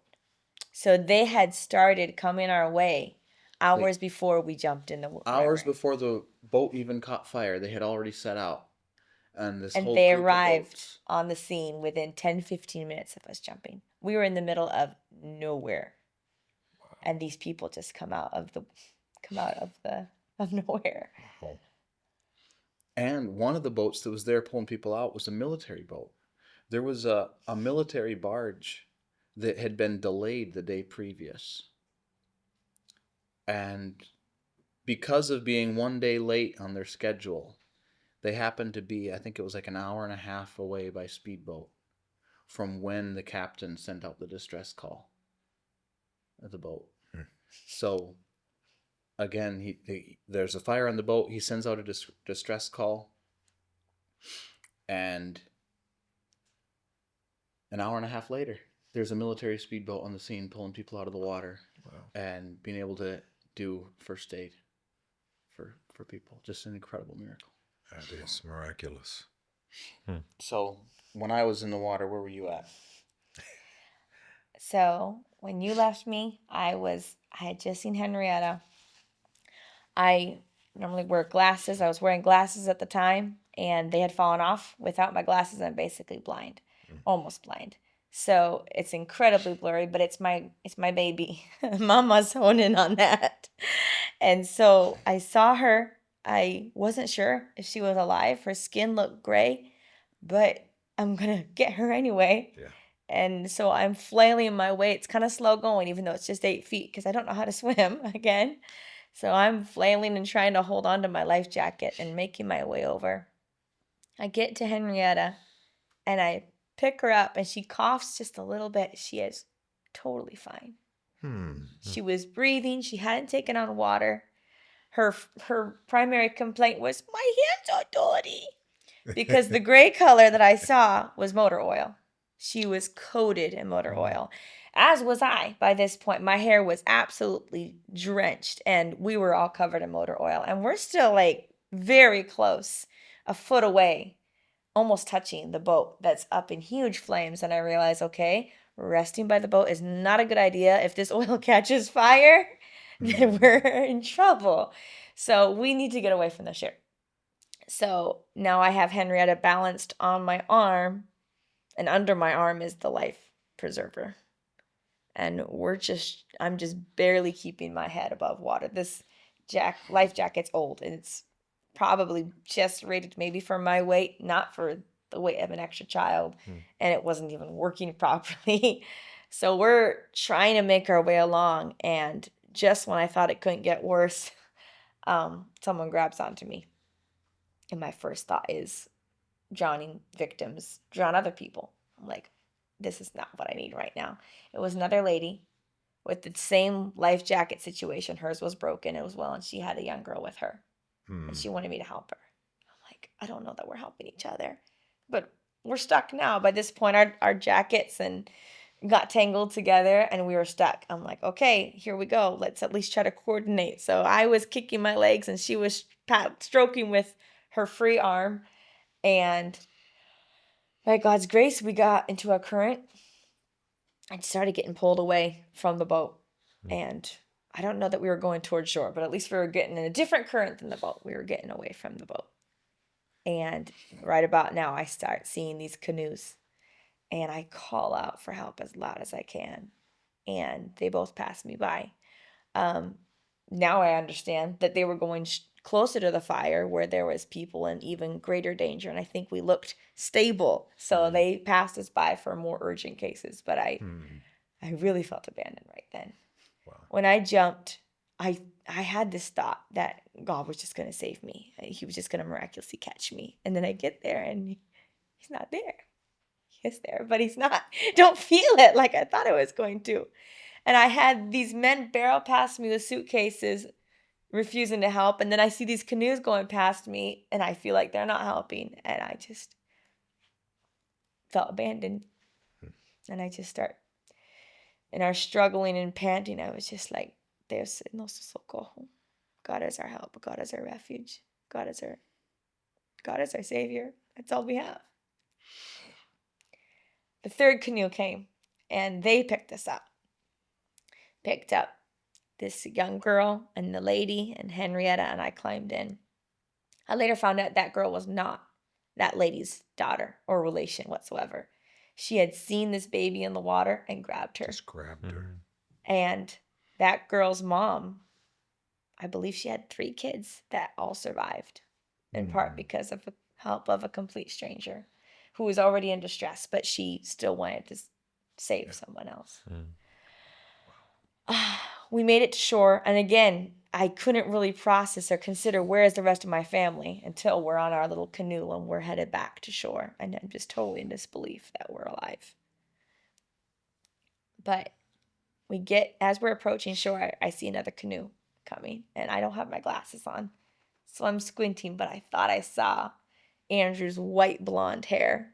So they had started coming our way hours before we jumped in the river. Hours before the boat even caught fire, they had already set out. And they arrived on the scene within 10-15 minutes of us jumping. We were in the middle of nowhere. Wow. And these people just come out of nowhere. Wow. And one of the boats that was there pulling people out was a military boat. There was a military barge that had been delayed the day previous. And because of being one day late on their schedule, they happened to be, I think it was like an hour and a half away by speedboat from when the captain sent out the distress call of the boat. So again, there's a fire on the boat. He sends out a distress call. And an hour and a half later, there's a military speedboat on the scene pulling people out of the water. Wow. And being able to do first aid for people. Just an incredible miracle. That is miraculous. So when I was in the water, where were you at? So when you left me, I had just seen Henrietta. I normally wear glasses. I was wearing glasses at the time, and they had fallen off. Without my glasses, I'm basically blind, almost blind. So it's incredibly blurry, but it's my baby. Mama's honing on that. And so I saw her. I wasn't sure if she was alive. Her skin looked gray, but I'm going to get her anyway. Yeah. And so I'm flailing my way. It's kind of slow going, even though it's just 8 feet, because I don't know how to swim again. So I'm flailing and trying to hold on to my life jacket and making my way over. I get to Henrietta, and I pick her up, and she coughs just a little bit. She is totally fine. She was breathing. She hadn't taken on water. Her primary complaint was, my hands are dirty. Because the gray color that I saw was motor oil. She was coated in motor oil, as was I by this point. My hair was absolutely drenched, and we were all covered in motor oil. And we're still like very close, a foot away, almost touching the boat that's up in huge flames. And I realized, okay, resting by the boat is not a good idea. If this oil catches fire, then we're in trouble. So we need to get away from the ship. So now I have Henrietta balanced on my arm, and under my arm is the life preserver. And I'm just barely keeping my head above water. This life jacket's old, and it's probably just rated maybe for my weight, not for the weight of an extra child. And it wasn't even working properly. So we're trying to make our way along, and just when I thought it couldn't get worse, someone grabs onto me. And my first thought is drowning victims drown other people. I'm like, this is not what I need right now. It was another lady with the same life jacket situation. Hers was broken as well, and she had a young girl with her. And she wanted me to help her. I'm like, I don't know that we're helping each other. But we're stuck now. By this point, our jackets got tangled together, and we were stuck. I'm like, okay, here we go. Let's at least try to coordinate. So I was kicking my legs, and she was stroking with her free arm. And by God's grace, we got into a current and started getting pulled away from the boat. And I don't know that we were going towards shore, but at least we were getting in a different current than the boat. We were getting away from the boat. And right about now, I start seeing these canoes. And I call out for help as loud as I can. And they both pass me by. Now I understand that they were going closer to the fire where there was people in even greater danger. And I think we looked stable. So they passed us by for more urgent cases. But I I really felt abandoned right then. Wow. When I jumped, I had this thought that God was just going to save me. He was just going to miraculously catch me. And then I get there and he's not there. He is there, but he's not. Don't feel it like I thought I was going to. And I had these men barrel past me with suitcases, refusing to help. And then I see these canoes going past me and I feel like they're not helping. And I just felt abandoned. And I just start, in our struggling and panting, I was just like, Dios nos socorro. God is our help. God is our refuge. God is our Savior. That's all we have. The third canoe came and they picked us up. Picked up this young girl and the lady and Henrietta, and I climbed in. I later found out that girl was not that lady's daughter or relation whatsoever. She had seen this baby in the water and grabbed her. Just grabbed her. And that girl's mom, I believe she had 3 kids that all survived, in part because of the help of a complete stranger who was already in distress, but she still wanted to save someone else. We made it to shore, and again, I couldn't really process or consider where is the rest of my family until we're on our little canoe and we're headed back to shore, and I'm just totally in disbelief that we're alive. But as we're approaching shore, I see another canoe coming, and I don't have my glasses on, so I'm squinting, but I thought I saw Andrew's white blonde hair,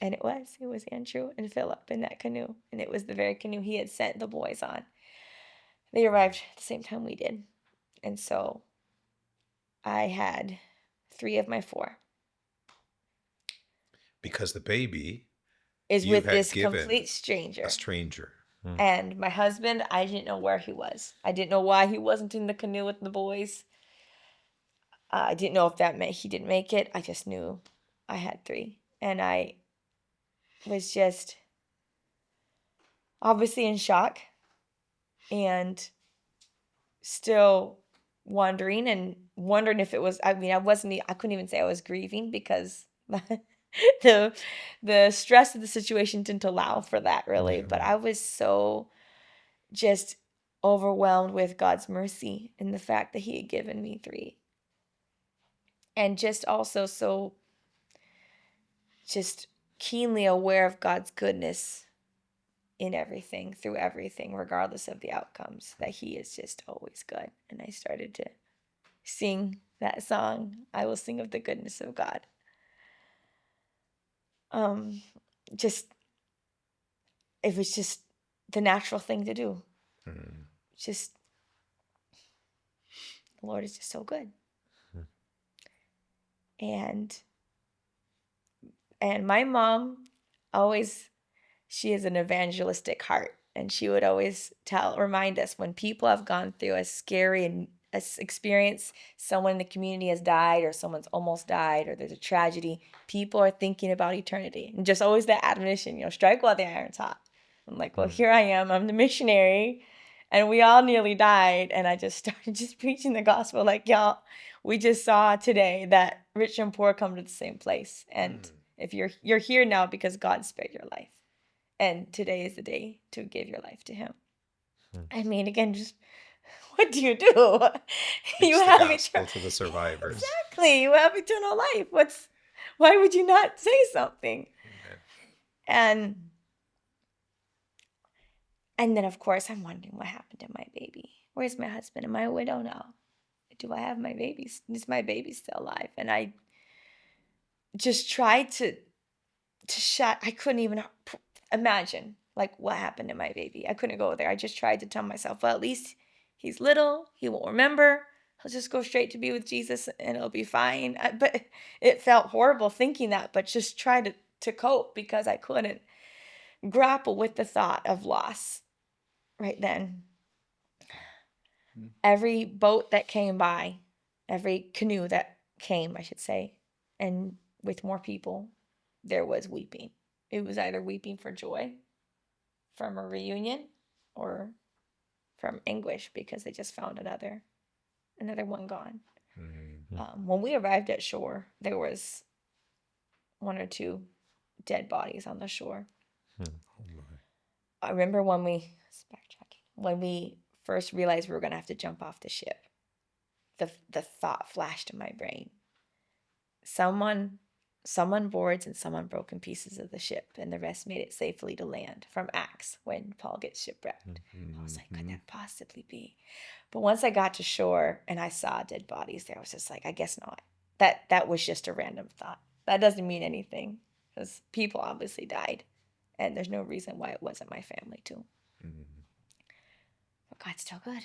and it was Andrew and Philip in that canoe, and it was the very canoe he had sent the boys on. They arrived at the same time we did, and so I had 3 of my 4. Because the baby Is you with had this given complete stranger. a stranger. And my husband, I didn't know where he was. I didn't know why he wasn't in the canoe with the boys. I didn't know if that meant he didn't make it. I just knew I had 3. And I was just obviously in shock and still wondering if it was, I couldn't even say I was grieving because the stress of the situation didn't allow for that really. But I was so just overwhelmed with God's mercy and the fact that he had given me 3. And just also so just keenly aware of God's goodness in everything, through everything, regardless of the outcomes, that he is just always good. And I started to sing that song, I Will Sing of the Goodness of God. It was just the natural thing to do. Just, the Lord is just so good. And my mom always, she has an evangelistic heart, and she would always remind us when people have gone through a scary experience, someone in the community has died or someone's almost died or there's a tragedy, people are thinking about eternity. And just always that admonition, strike while the iron's hot. I'm like, well, here I am, I'm the missionary, and we all nearly died. And I just started just preaching the gospel like, y'all, we just saw today that rich and poor come to the same place. And if you're here now because God spared your life. And today is the day to give your life to him. I mean, again, just what do? You have the gospel to the survivors. Exactly. You have eternal life. Why would you not say something? Amen. And then, of course, I'm wondering what happened to my baby. Where's my husband? Am I a widow now? Do I have my baby? Is my baby still alive? And I just tried to I couldn't even imagine what happened to my baby. I couldn't go there. I just tried to tell myself, well, at least he's little. He won't remember. He'll just go straight to be with Jesus and it'll be fine. But it felt horrible thinking that, but just try to cope because I couldn't grapple with the thought of loss right then. Every boat that came by, every canoe that came, I should say, and with more people, there was weeping. It was either weeping for joy from a reunion or from anguish because they just found another one gone. When we arrived at shore, there was 1 or 2 dead bodies on the shore. I remember when we first realized we were going to have to jump off the ship, the thought flashed in my brain. Someone boards and someone broke in pieces of the ship, and the rest made it safely to land from Acts when Paul gets shipwrecked. I was like, could that possibly be? But once I got to shore and I saw dead bodies there, I was just like, I guess not. That was just a random thought. That doesn't mean anything, because people obviously died, and there's no reason why it wasn't my family too. But God's still good.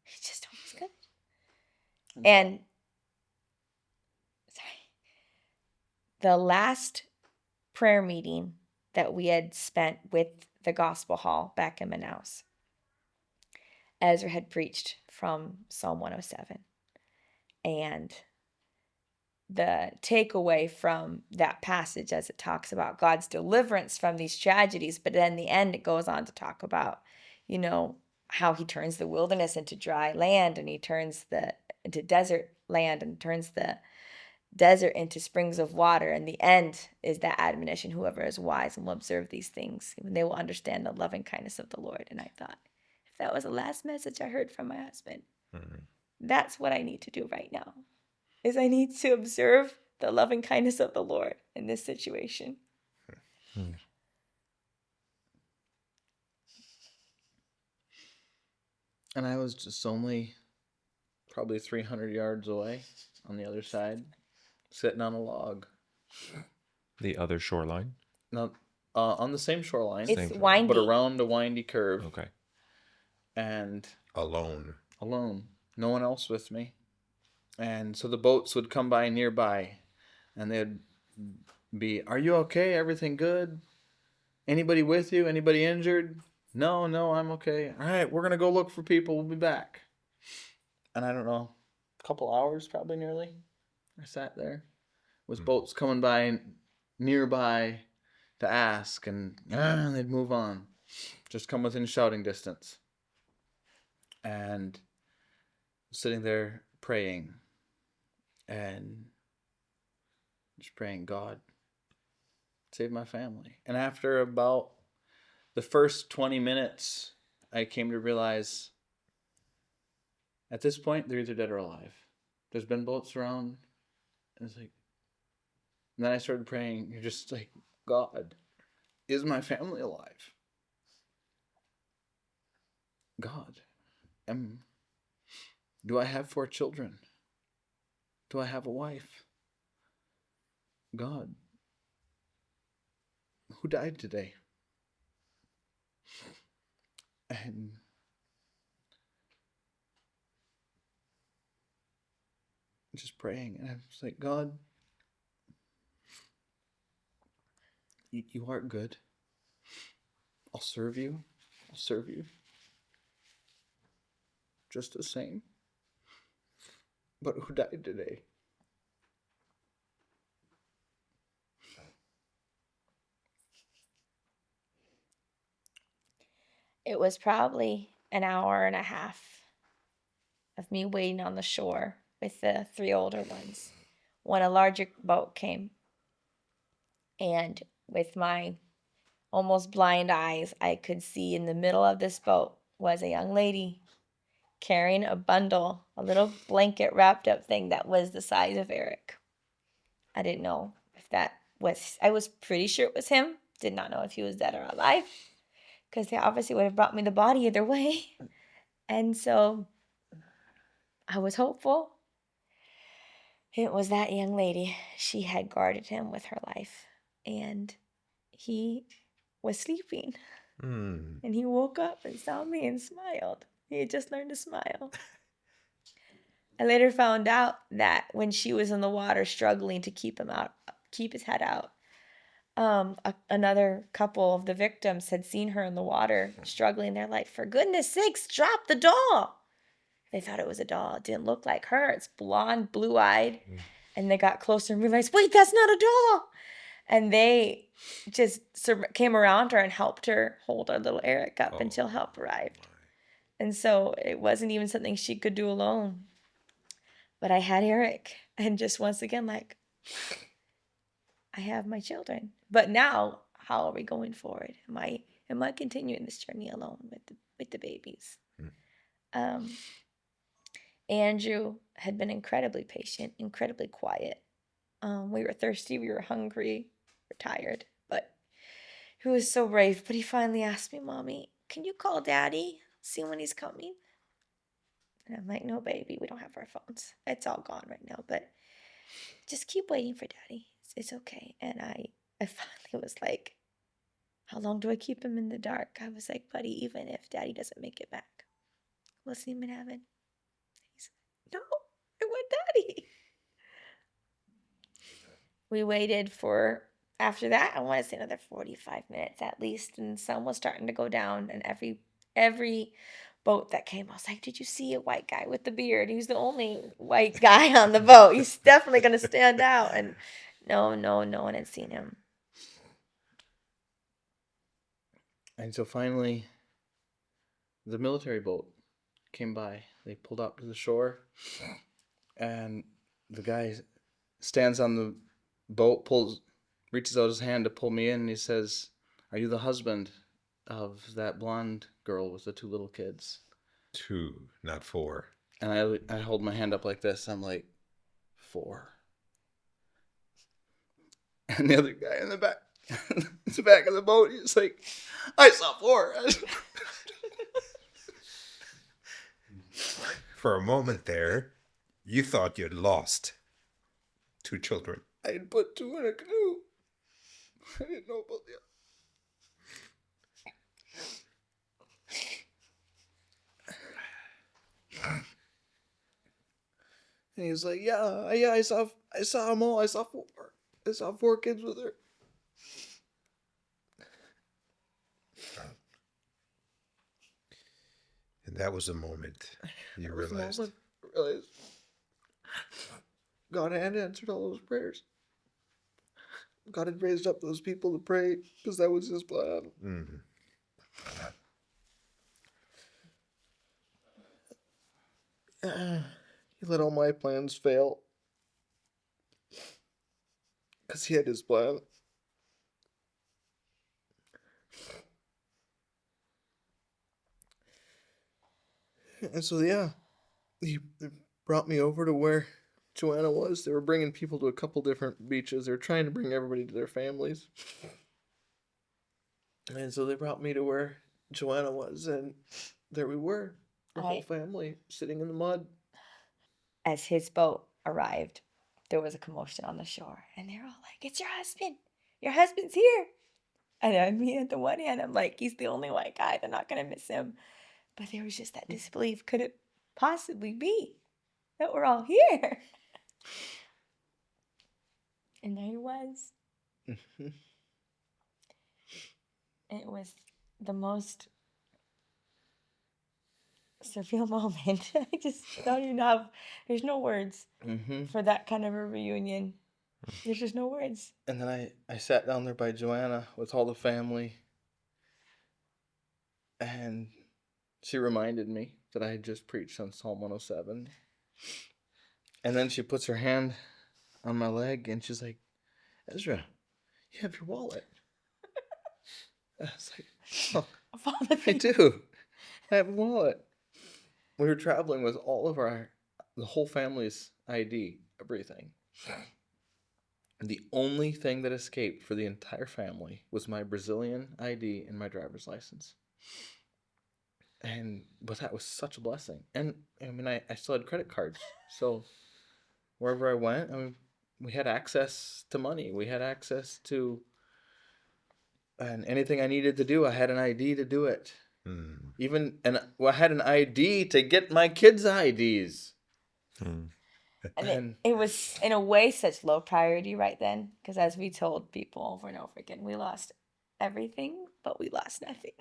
He's just always good. And the last prayer meeting that we had spent with the Gospel Hall back in Manaus, Ezra had preached from Psalm 107. And the takeaway from that passage, as it talks about God's deliverance from these tragedies, but then in the end it goes on to talk about, how he turns the wilderness into dry land, and he turns into desert land, and turns the desert into springs of water. And the end is that admonition: whoever is wise and will observe these things, and they will understand the loving kindness of the Lord. And I thought, if that was the last message I heard from my husband, that's what I need to do right now, is I need to observe the loving kindness of the Lord in this situation. And I was just only probably 300 yards away on the other side, sitting on a log. The other shoreline. No, on the same shoreline. It's windy. But around a windy curve. Okay. And Alone. No one else with me. And so the boats would come by nearby, and they'd be, "Are you okay? Everything good? Anybody with you? Anybody injured?" No, I'm okay. All right, we're going to go look for people. We'll be back. And I don't know, a couple hours probably nearly, I sat there with boats coming by nearby to ask, and they'd move on. Just come within shouting distance. And sitting there praying and just praying, God, save my family. And after about the first 20 minutes, I came to realize at this point, they're either dead or alive. There's been boats around. And it's like, and then I started praying. You're just like, God, is my family alive? God, do I have 4 children? Do I have a wife? God, who died today? And just praying, and I was like, God, you are good. I'll serve you. Just the same. But who died today? It was probably an hour and a half of me waiting on the shore with the 3 older ones when a larger boat came. And with my almost blind eyes, I could see in the middle of this boat was a young lady carrying a bundle, a little blanket wrapped up thing that was the size of Eric. I didn't know if I was pretty sure it was him. Did not know if he was dead or alive, because they obviously would have brought me the body either way. And so I was hopeful. It was that young lady. She had guarded him with her life, and he was sleeping. And he woke up and saw me and smiled. He had just learned to smile. I later found out that when she was in the water struggling to keep his head out, another couple of the victims had seen her in the water struggling. They're like, for goodness sakes, drop the doll. They thought it was a doll. It didn't look like her. It's blonde, blue-eyed. And they got closer and realized, wait, that's not a doll. And they just came around her and helped her hold our little Eric up until help arrived. And so it wasn't even something she could do alone. But I had Eric. And just once again, like, I have my children. But now, how are we going forward? Am Am I continuing this journey alone with the babies? Um, Andrew had been incredibly patient, incredibly quiet. We were thirsty, we were hungry, we were tired, but he was so brave. But he finally asked me, Mommy, can you call Daddy? See when he's coming? And I'm like, no, baby, we don't have our phones. It's all gone right now, but just keep waiting for Daddy. It's okay. And I finally was like, how long do I keep him in the dark? I was like, buddy, even if Daddy doesn't make it back, we'll see him in heaven. He's like, no, I want Daddy. We waited for, after that, I want to say another 45 minutes at least, and the sun was starting to go down, and every boat that came, I was like, did you see a white guy with the beard? He's the only white guy on the boat. He's definitely going to stand out. And no one had seen him. And so finally, the military boat came by. They pulled up to the shore, and the guy stands on the boat, reaches out his hand to pull me in, and he says, "Are you the husband of that blonde girl with the 2 little kids?" 2, not 4. And I hold my hand up like this. I'm like, 4. And the other guy in the back, the back of the boat, he's like, I saw 4. For a moment there, you thought you'd lost 2 children. I had put 2 in a canoe. I didn't know about the other. And he was like, yeah, I saw them all. I saw 4. I saw 4 kids with her. And that was the moment you realized. God had answered all those prayers. God had raised up those people to pray because that was his plan. Mm-hmm. He let all my plans fail because he had his plan. And so, yeah, he brought me over to where Joanna was. They were bringing people to a couple different beaches. They were trying to bring everybody to their families. And so they brought me to where Joanna was, and there we were, the whole family sitting in the mud. As his boat arrived, there was a commotion on the shore, and they're all like, it's your husband. Your husband's here. And I mean, at the one hand, I'm like, he's the only white guy. They're not going to miss him. But there was just that disbelief. Could it possibly be that we're all here? And there he was. It was the most surreal moment. I just don't even have, there's no words for that kind of a reunion. There's just no words. And then I sat down there by Joanna with all the family, and she reminded me that I had just preached on Psalm 107. And then she puts her hand on my leg, and she's like, Ezra, you have your wallet. I was like, oh, I do. I have a wallet. We were traveling with all of the whole family's ID, everything. And the only thing that escaped for the entire family was my Brazilian ID and my driver's license. But that was such a blessing. And I mean, I still had credit cards. So wherever I went, I mean, we had access to money. We had access to, and anything I needed to do, I had an ID to do it. I had an ID to get my kids' IDs. And it was, in a way, such low priority right then. Because as we told people over and over again, we lost everything, but we lost nothing.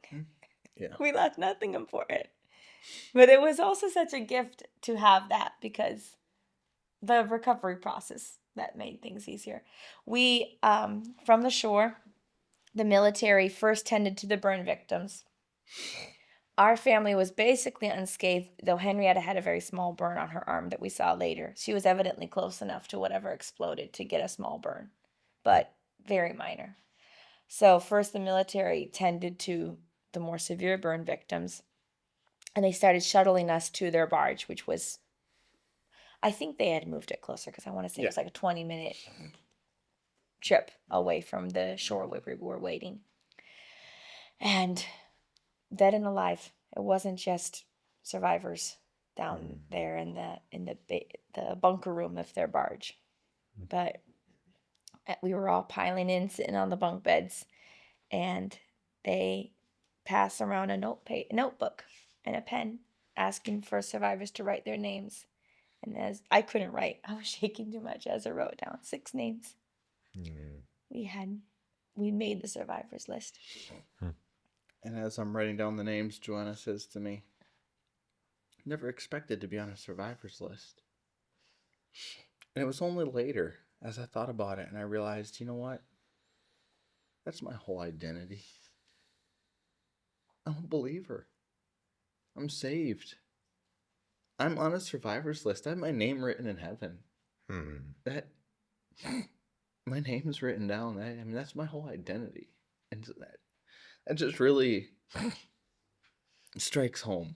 Yeah. We lost nothing important. But it was also such a gift to have that, because the recovery process that made things easier. We, from the shore, the military first tended to the burn victims. Our family was basically unscathed, though Henrietta had a very small burn on her arm that we saw later. She was evidently close enough to whatever exploded to get a small burn, but very minor. So first the military tended to the more severe burn victims, and they started shuttling us to their barge, which was, I think they had moved it closer because I want to say it was like a 20-minute trip away from the shore where we were waiting. And dead and alive. It wasn't just survivors down there in the bunker room of their barge, but we were all piling in, sitting on the bunk beds, and they pass around a notebook and a pen, asking for survivors to write their names. And as I couldn't write, I was shaking too much. As I wrote down 6 names. We made the survivors list. And as I'm writing down the names, Joanna says to me, never expected to be on a survivor's list. And it was only later, as I thought about it, and I realized, you know what? That's my whole identity. I'm a believer. I'm saved. I'm on a survivor's list. I have my name written in heaven. That my name's written down. I mean, that's my whole identity. And that just really strikes home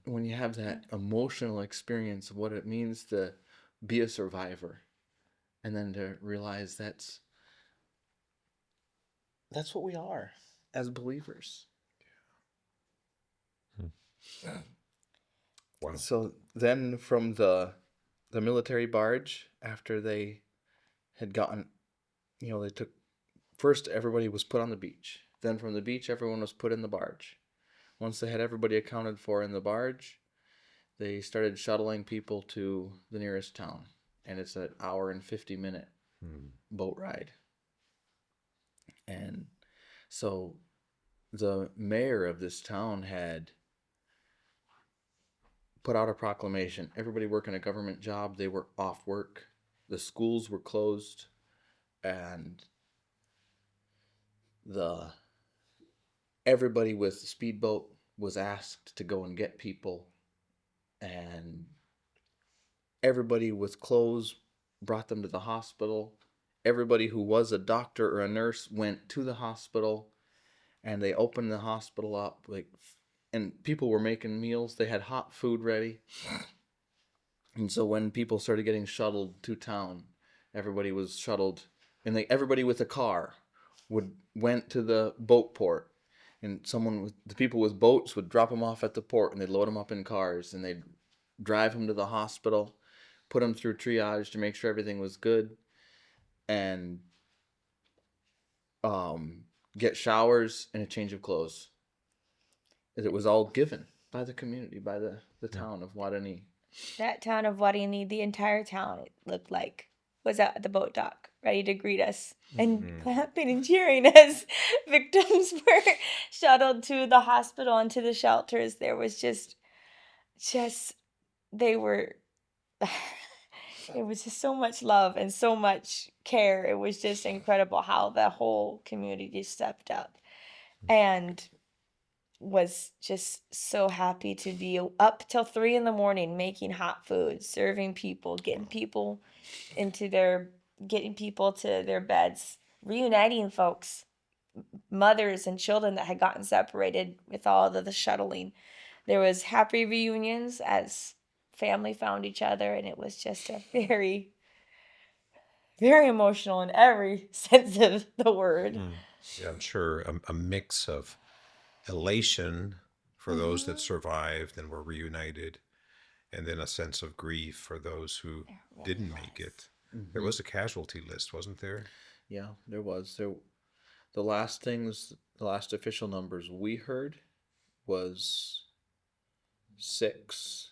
when you have that emotional experience of what it means to be a survivor, and then to realize that's what we are as believers. Wow. So then from the military barge, after they had gotten, they took, first everybody was put on the beach. Then from the beach, everyone was put in the barge. Once they had everybody accounted for in the barge, they started shuttling people to the nearest town. And it's an hour and 50-minute boat ride. And so the mayor of this town had put out a proclamation. Everybody working a government job, they were off work. The schools were closed. And everybody with the speedboat was asked to go and get people. And everybody with clothes brought them to the hospital. Everybody who was a doctor or a nurse went to the hospital, and they opened the hospital up, and people were making meals. They had hot food ready. And so when people started getting shuttled to town, everybody was shuttled, and everybody with a car went to the boat port, and the people with boats would drop them off at the port, and they'd load them up in cars, and they'd drive them to the hospital, put them through triage to make sure everything was good, and get showers and a change of clothes. It was all given by the community, by the town of Wadani. That town of Wadini, the entire town, it looked like, was at the boat dock, ready to greet us and clapping and cheering as victims were shuttled to the hospital and to the shelters. There was they were, it was just so much love and so much care. It was just incredible how the whole community stepped up and was just so happy to be up till 3 a.m. making hot food, serving people, getting people to their beds, reuniting folks, mothers and children that had gotten separated with all of the shuttling. There was happy reunions as family found each other, and it was just a very, very emotional in every sense of the word. Yeah, I'm sure a mix of elation for those that survived and were reunited, and then a sense of grief for those who didn't make it. There was a casualty list, wasn't there? Yeah, there was. The last official numbers we heard was 6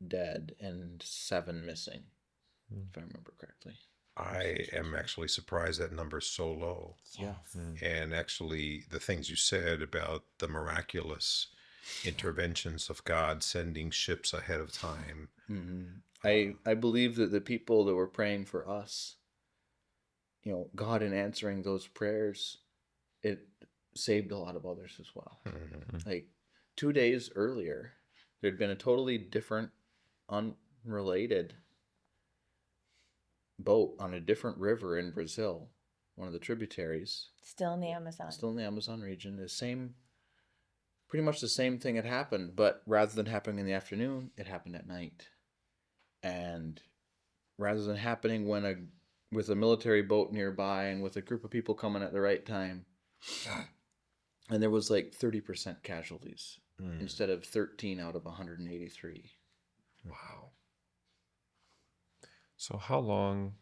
dead and 7 missing, if I remember correctly. I am actually surprised that number's so low. Yeah. And actually, the things you said about the miraculous interventions of God sending ships ahead of time. I believe that the people that were praying for us, God in answering those prayers, it saved a lot of others as well. Like 2 days earlier, there'd been a totally different, unrelated boat on a different river in Brazil one of the tributaries, Still in the Amazon. still in the Amazon region. Pretty much the same thing had happened, but rather than happening in the afternoon, it happened at night. And rather than happening with a military boat nearby and with a group of people coming at the right time, and there was like 30% casualties instead of 13 out of 183. Wow. So how long,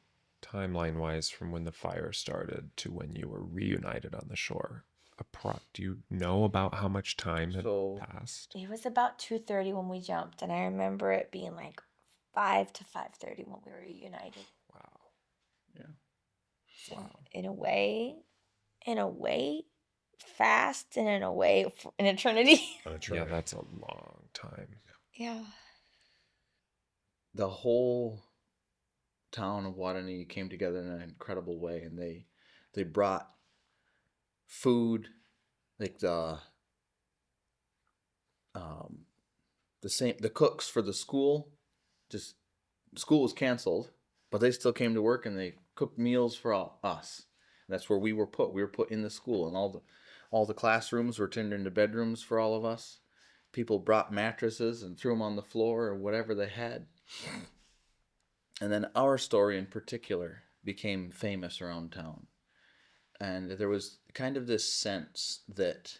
timeline-wise, from when the fire started to when you were reunited on the shore? Do you know about how much time had passed? It was about 2:30 when we jumped, and I remember it being like 5 to 5:30 when we were reunited. Wow. Yeah. Wow. In a way, fast, and in a way, an eternity. Yeah, that's a long time. Yeah. The whole town of Watanee came together in an incredible way, and they brought food, like the cooks for the school. Just school was canceled, but they still came to work and they cooked meals for us. And that's where we were put. We were put in the school, and all the classrooms were turned into bedrooms for all of us. People brought mattresses and threw them on the floor or whatever they had. And then our story in particular became famous around town. And there was kind of this sense that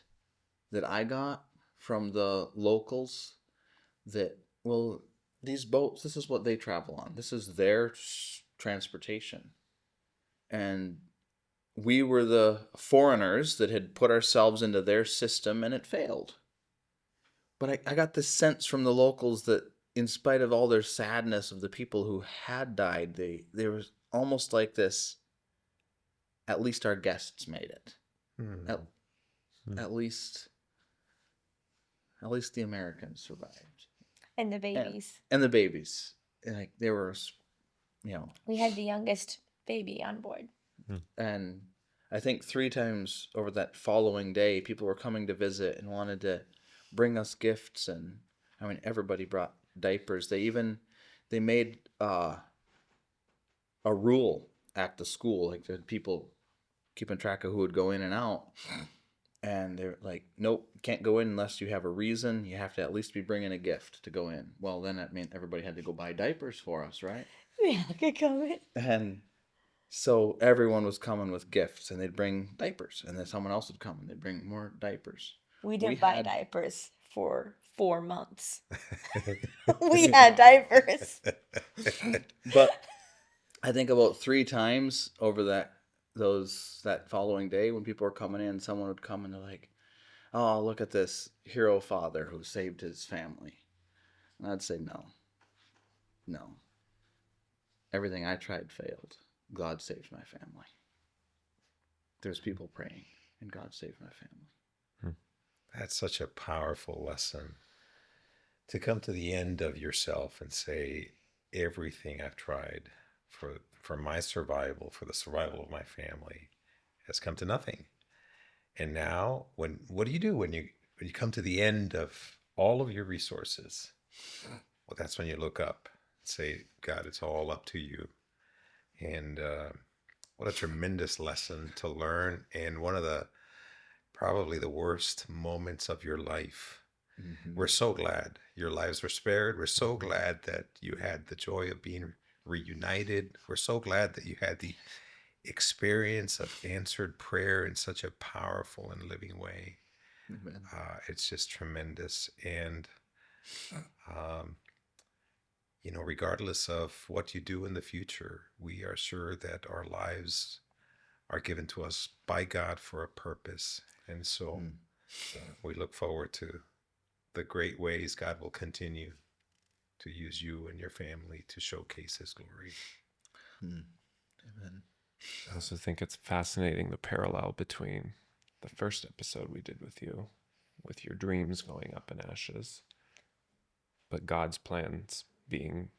I got from the locals that, well, these boats, this is what they travel on. This is their transportation. And we were the foreigners that had put ourselves into their system, and it failed. But I got this sense from the locals that in spite of all their sadness of the people who had died, there was almost like this, at least our guests made it. At least the Americans survived. And the babies. And the babies. Like they were, We had the youngest baby on board. And I think 3 times over that following day, people were coming to visit and wanted to bring us gifts. And I mean, everybody brought diapers. They made a rule at the school, like the people keeping track of who would go in and out. And they're like, nope, can't go in unless you have a reason. You have to at least be bringing a gift to go in. Well, then that meant everybody had to go buy diapers for us, right? Yeah, could come in. And so everyone was coming with gifts, and they'd bring diapers. And then someone else would come, and they'd bring more diapers. We didn't buy diapers for 4 months. We had diapers. But I think about 3 times over that following day when people were coming in, someone would come and they're like, oh, look at this hero father who saved his family. And I'd say, no. Everything I tried failed. God saved my family. There's people praying, and God saved my family. That's such a powerful lesson. To come to the end of yourself and say, everything I've tried for my survival, for the survival of my family, has come to nothing. And now, what do you do when you come to the end of all of your resources? Well, that's when you look up and say, God, it's all up to you. And what a tremendous lesson to learn. And one of probably the worst moments of your life. Mm-hmm. We're so glad your lives were spared. We're so glad that you had the joy of being reunited. We're so glad that you had the experience of answered prayer in such a powerful and living way. It's just tremendous. And, regardless of what you do in the future, we are sure that our lives are given to us by God for a purpose. And so we look forward to the great ways God will continue to use you and your family to showcase his glory. Amen. I also think it's fascinating the parallel between the first episode we did with you, with your dreams going up in ashes, but God's plans being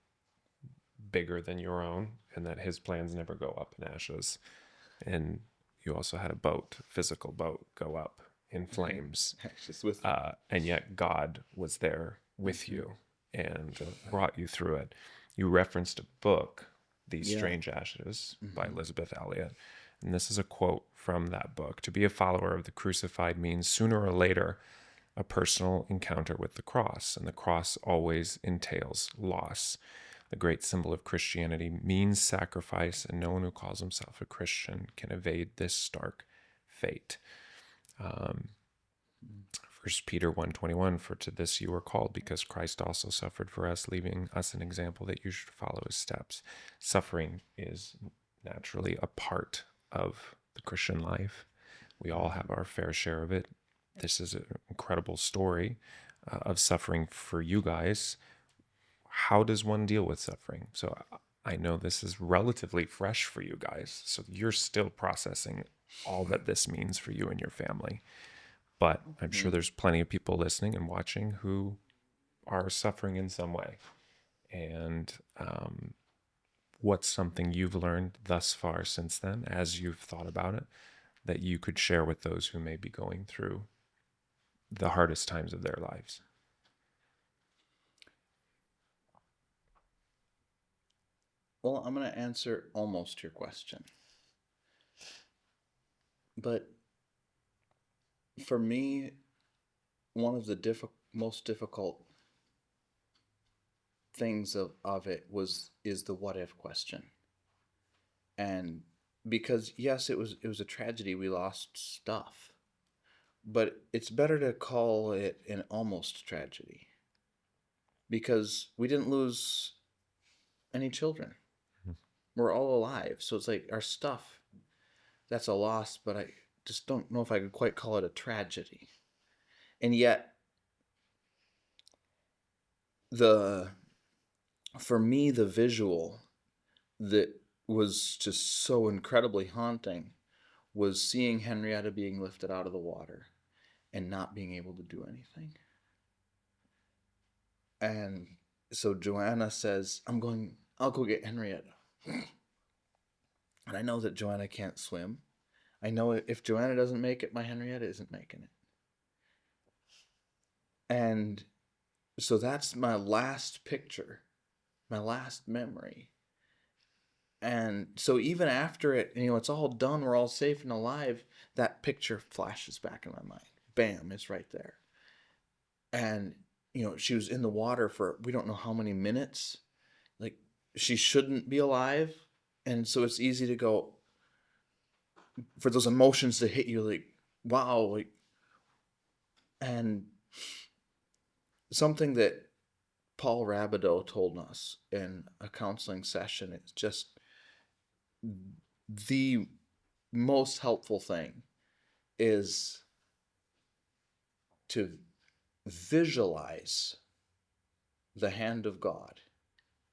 bigger than your own, and that his plans never go up in ashes. And you also had a physical boat, go up in flames. Just with and yet God was there with you and brought you through it. You referenced a book, These Strange Ashes by Elizabeth Elliot. And this is a quote from that book. To be a follower of the crucified means sooner or later a personal encounter with the cross, and the cross always entails loss. The great symbol of Christianity means sacrifice, and no one who calls himself a Christian can evade this stark fate. 1 Peter 1:21, for to this you are called, because Christ also suffered for us, leaving us an example that you should follow his steps. Suffering is naturally a part of the Christian life. We all have our fair share of it. This is an incredible story of suffering for you guys. How does one deal with suffering? So I know this is relatively fresh for you guys, so you're still processing all that this means for you and your family. But I'm sure there's plenty of people listening and watching who are suffering in some way. And what's something you've learned thus far since then, as you've thought about it, that you could share with those who may be going through the hardest times of their lives? Well, I'm going to answer almost your question. But for me, one of the most difficult things of it is the what if question. And because yes, it was a tragedy, we lost stuff. But it's better to call it an almost tragedy, because we didn't lose any children. We're all alive. So it's like our stuff, that's a loss, but I just don't know if I could quite call it a tragedy. And yet, for me, the visual that was just so incredibly haunting was seeing Henrietta being lifted out of the water and not being able to do anything. And so Joanna says, I'll go get Henrietta. And I know that Joanna can't swim. I know if Joanna doesn't make it, my Henrietta isn't making it. And so that's my last picture, my last memory. And so even after it, it's all done, we're all safe and alive, that picture flashes back in my mind. Bam, it's right there. And, she was in the water for we don't know how many minutes. Like, she shouldn't be alive. And so it's easy to go, for those emotions to hit you, like, wow. Like, and something that Paul Rabideau told us in a counseling session, it's just the most helpful thing is to visualize the hand of God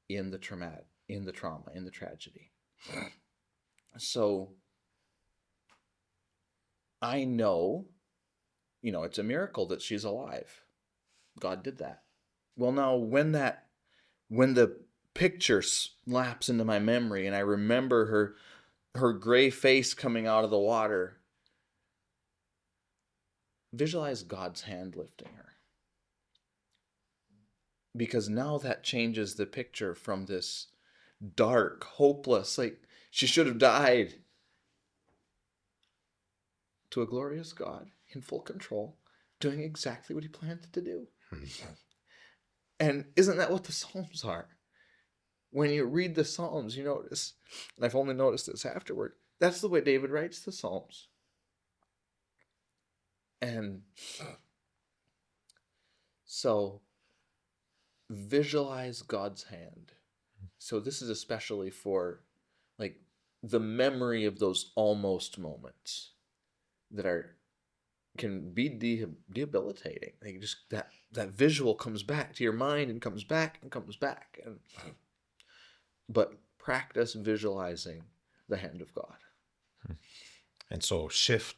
in the trauma, in the tragedy. So I know, it's a miracle that she's alive. God did that. Well, now when the picture slaps into my memory and I remember her gray face coming out of the water, visualize God's hand lifting her. Because now that changes the picture from this dark, hopeless, like she should have died, to a glorious God in full control, doing exactly what he planned to do. And isn't that what the Psalms are? When you read the Psalms, you notice, and I've only noticed this afterward, that's the way David writes the Psalms. And so visualize God's hand. So this is especially for like the memory of those almost moments that can be debilitating. Like just that visual comes back to your mind and comes back and comes back. But practice visualizing the hand of God. And so shift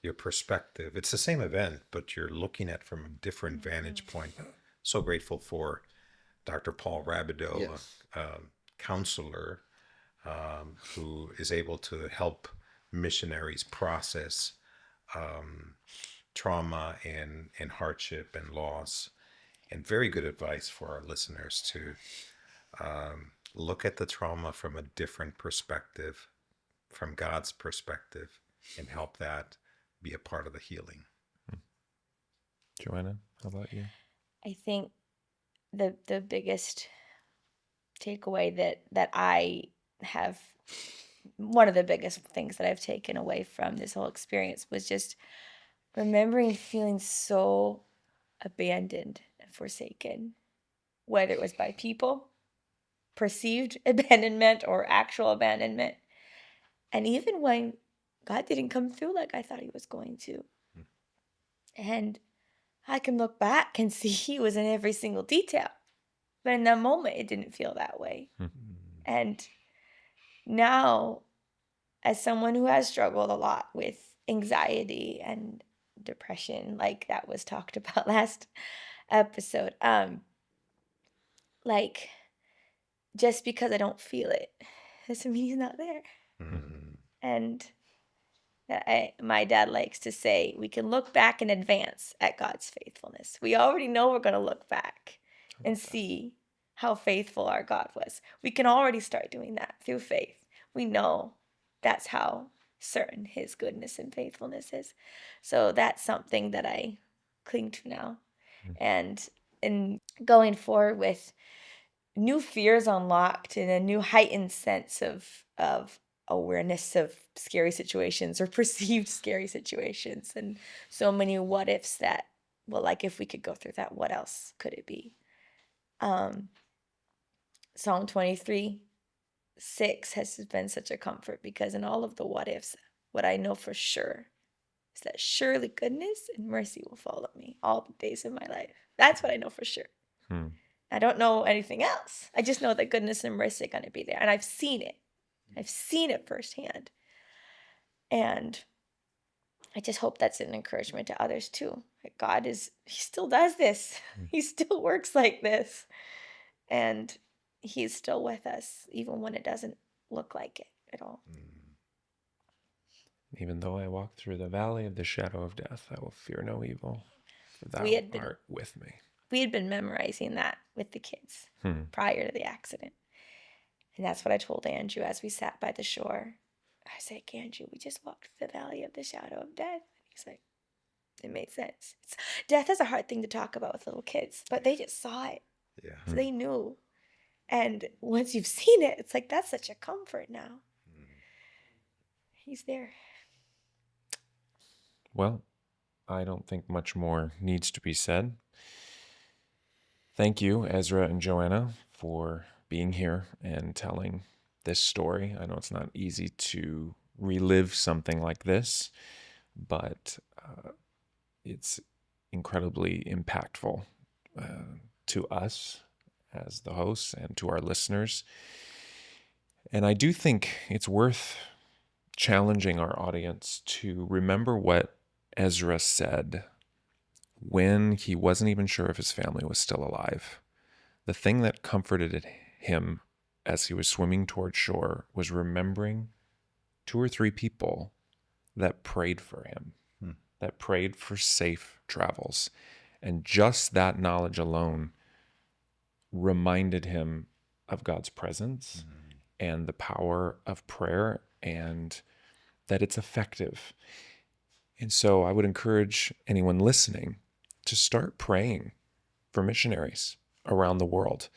your perspective. It's the same event, but you're looking at it from a different vantage point. So grateful for Dr. Paul Rabideau, Yes. a counselor who is able to help missionaries process trauma and hardship and loss. And very good advice for our listeners to look at the trauma from a different perspective, from God's perspective and help that be a part of the healing. Joanna, how about you? I think the biggest takeaway that I have, one of the biggest things that I've taken away from this whole experience was just remembering feeling so abandoned and forsaken, whether it was by people, perceived abandonment or actual abandonment. And even when God didn't come through like I thought he was going to. And I can look back and see he was in every single detail. But in that moment, it didn't feel that way. And now, as someone who has struggled a lot with anxiety and depression, like that was talked about last episode, like, just because I don't feel it doesn't mean he's not there. And my dad likes to say, we can look back in advance at God's faithfulness. We already know we're going to look back and see how faithful our God was. We can already start doing that through faith. We know that's how certain his goodness and faithfulness is. So that's something that I cling to now. And in going forward with new fears unlocked and a new heightened sense of awareness of scary situations or perceived scary situations, and so many what ifs that, well, like if we could go through that, what else could it be? Psalm 23:6 has been such a comfort, because in all of the what ifs, what I know for sure is that surely goodness and mercy will follow me all the days of my life. That's what I know for sure. I don't know anything else. I just know that goodness and mercy are going to be there. And I've seen it. I've seen it firsthand. And I just hope that's an encouragement to others too. Like God he still does this. He still works like this. And he's still with us, even when it doesn't look like it at all. Even though I walk through the valley of the shadow of death, I will fear no evil, for thou art with me. We had been memorizing that with the kids prior to the accident. And that's what I told Andrew as we sat by the shore. I was like, Andrew, we just walked through the valley of the shadow of death. And he's like, it made sense. Death is a hard thing to talk about with little kids, but they just saw it. Yeah. So they knew. And once you've seen it, it's like, that's such a comfort now. He's there. Well, I don't think much more needs to be said. Thank you, Ezra and Joanna, for being here and telling this story. I know it's not easy to relive something like this, but it's incredibly impactful to us as the hosts and to our listeners. And I do think it's worth challenging our audience to remember what Ezra said when he wasn't even sure if his family was still alive. The thing that comforted him as he was swimming toward shore was remembering 2 or 3 people that prayed for him, that prayed for safe travels. And just that knowledge alone reminded him of God's presence and the power of prayer, and that it's effective. And so I would encourage anyone listening to start praying for missionaries around the world.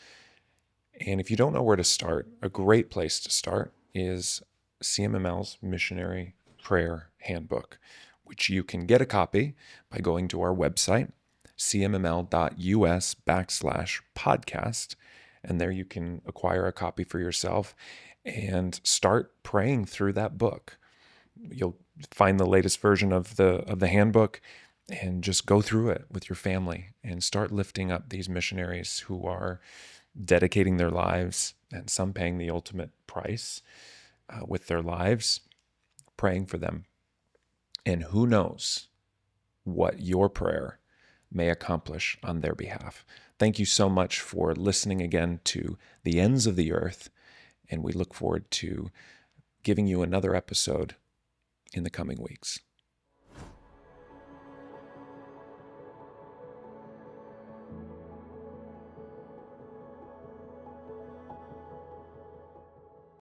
And if you don't know where to start, a great place to start is CMML's Missionary Prayer Handbook, which you can get a copy by going to our website, cmml.us/podcast. And there you can acquire a copy for yourself and start praying through that book. You'll find the latest version of the handbook and just go through it with your family and start lifting up these missionaries who are dedicating their lives, and some paying the ultimate price with their lives, praying for them. And who knows what your prayer may accomplish on their behalf. Thank you so much for listening again to The Ends of the Earth, and we look forward to giving you another episode in the coming weeks.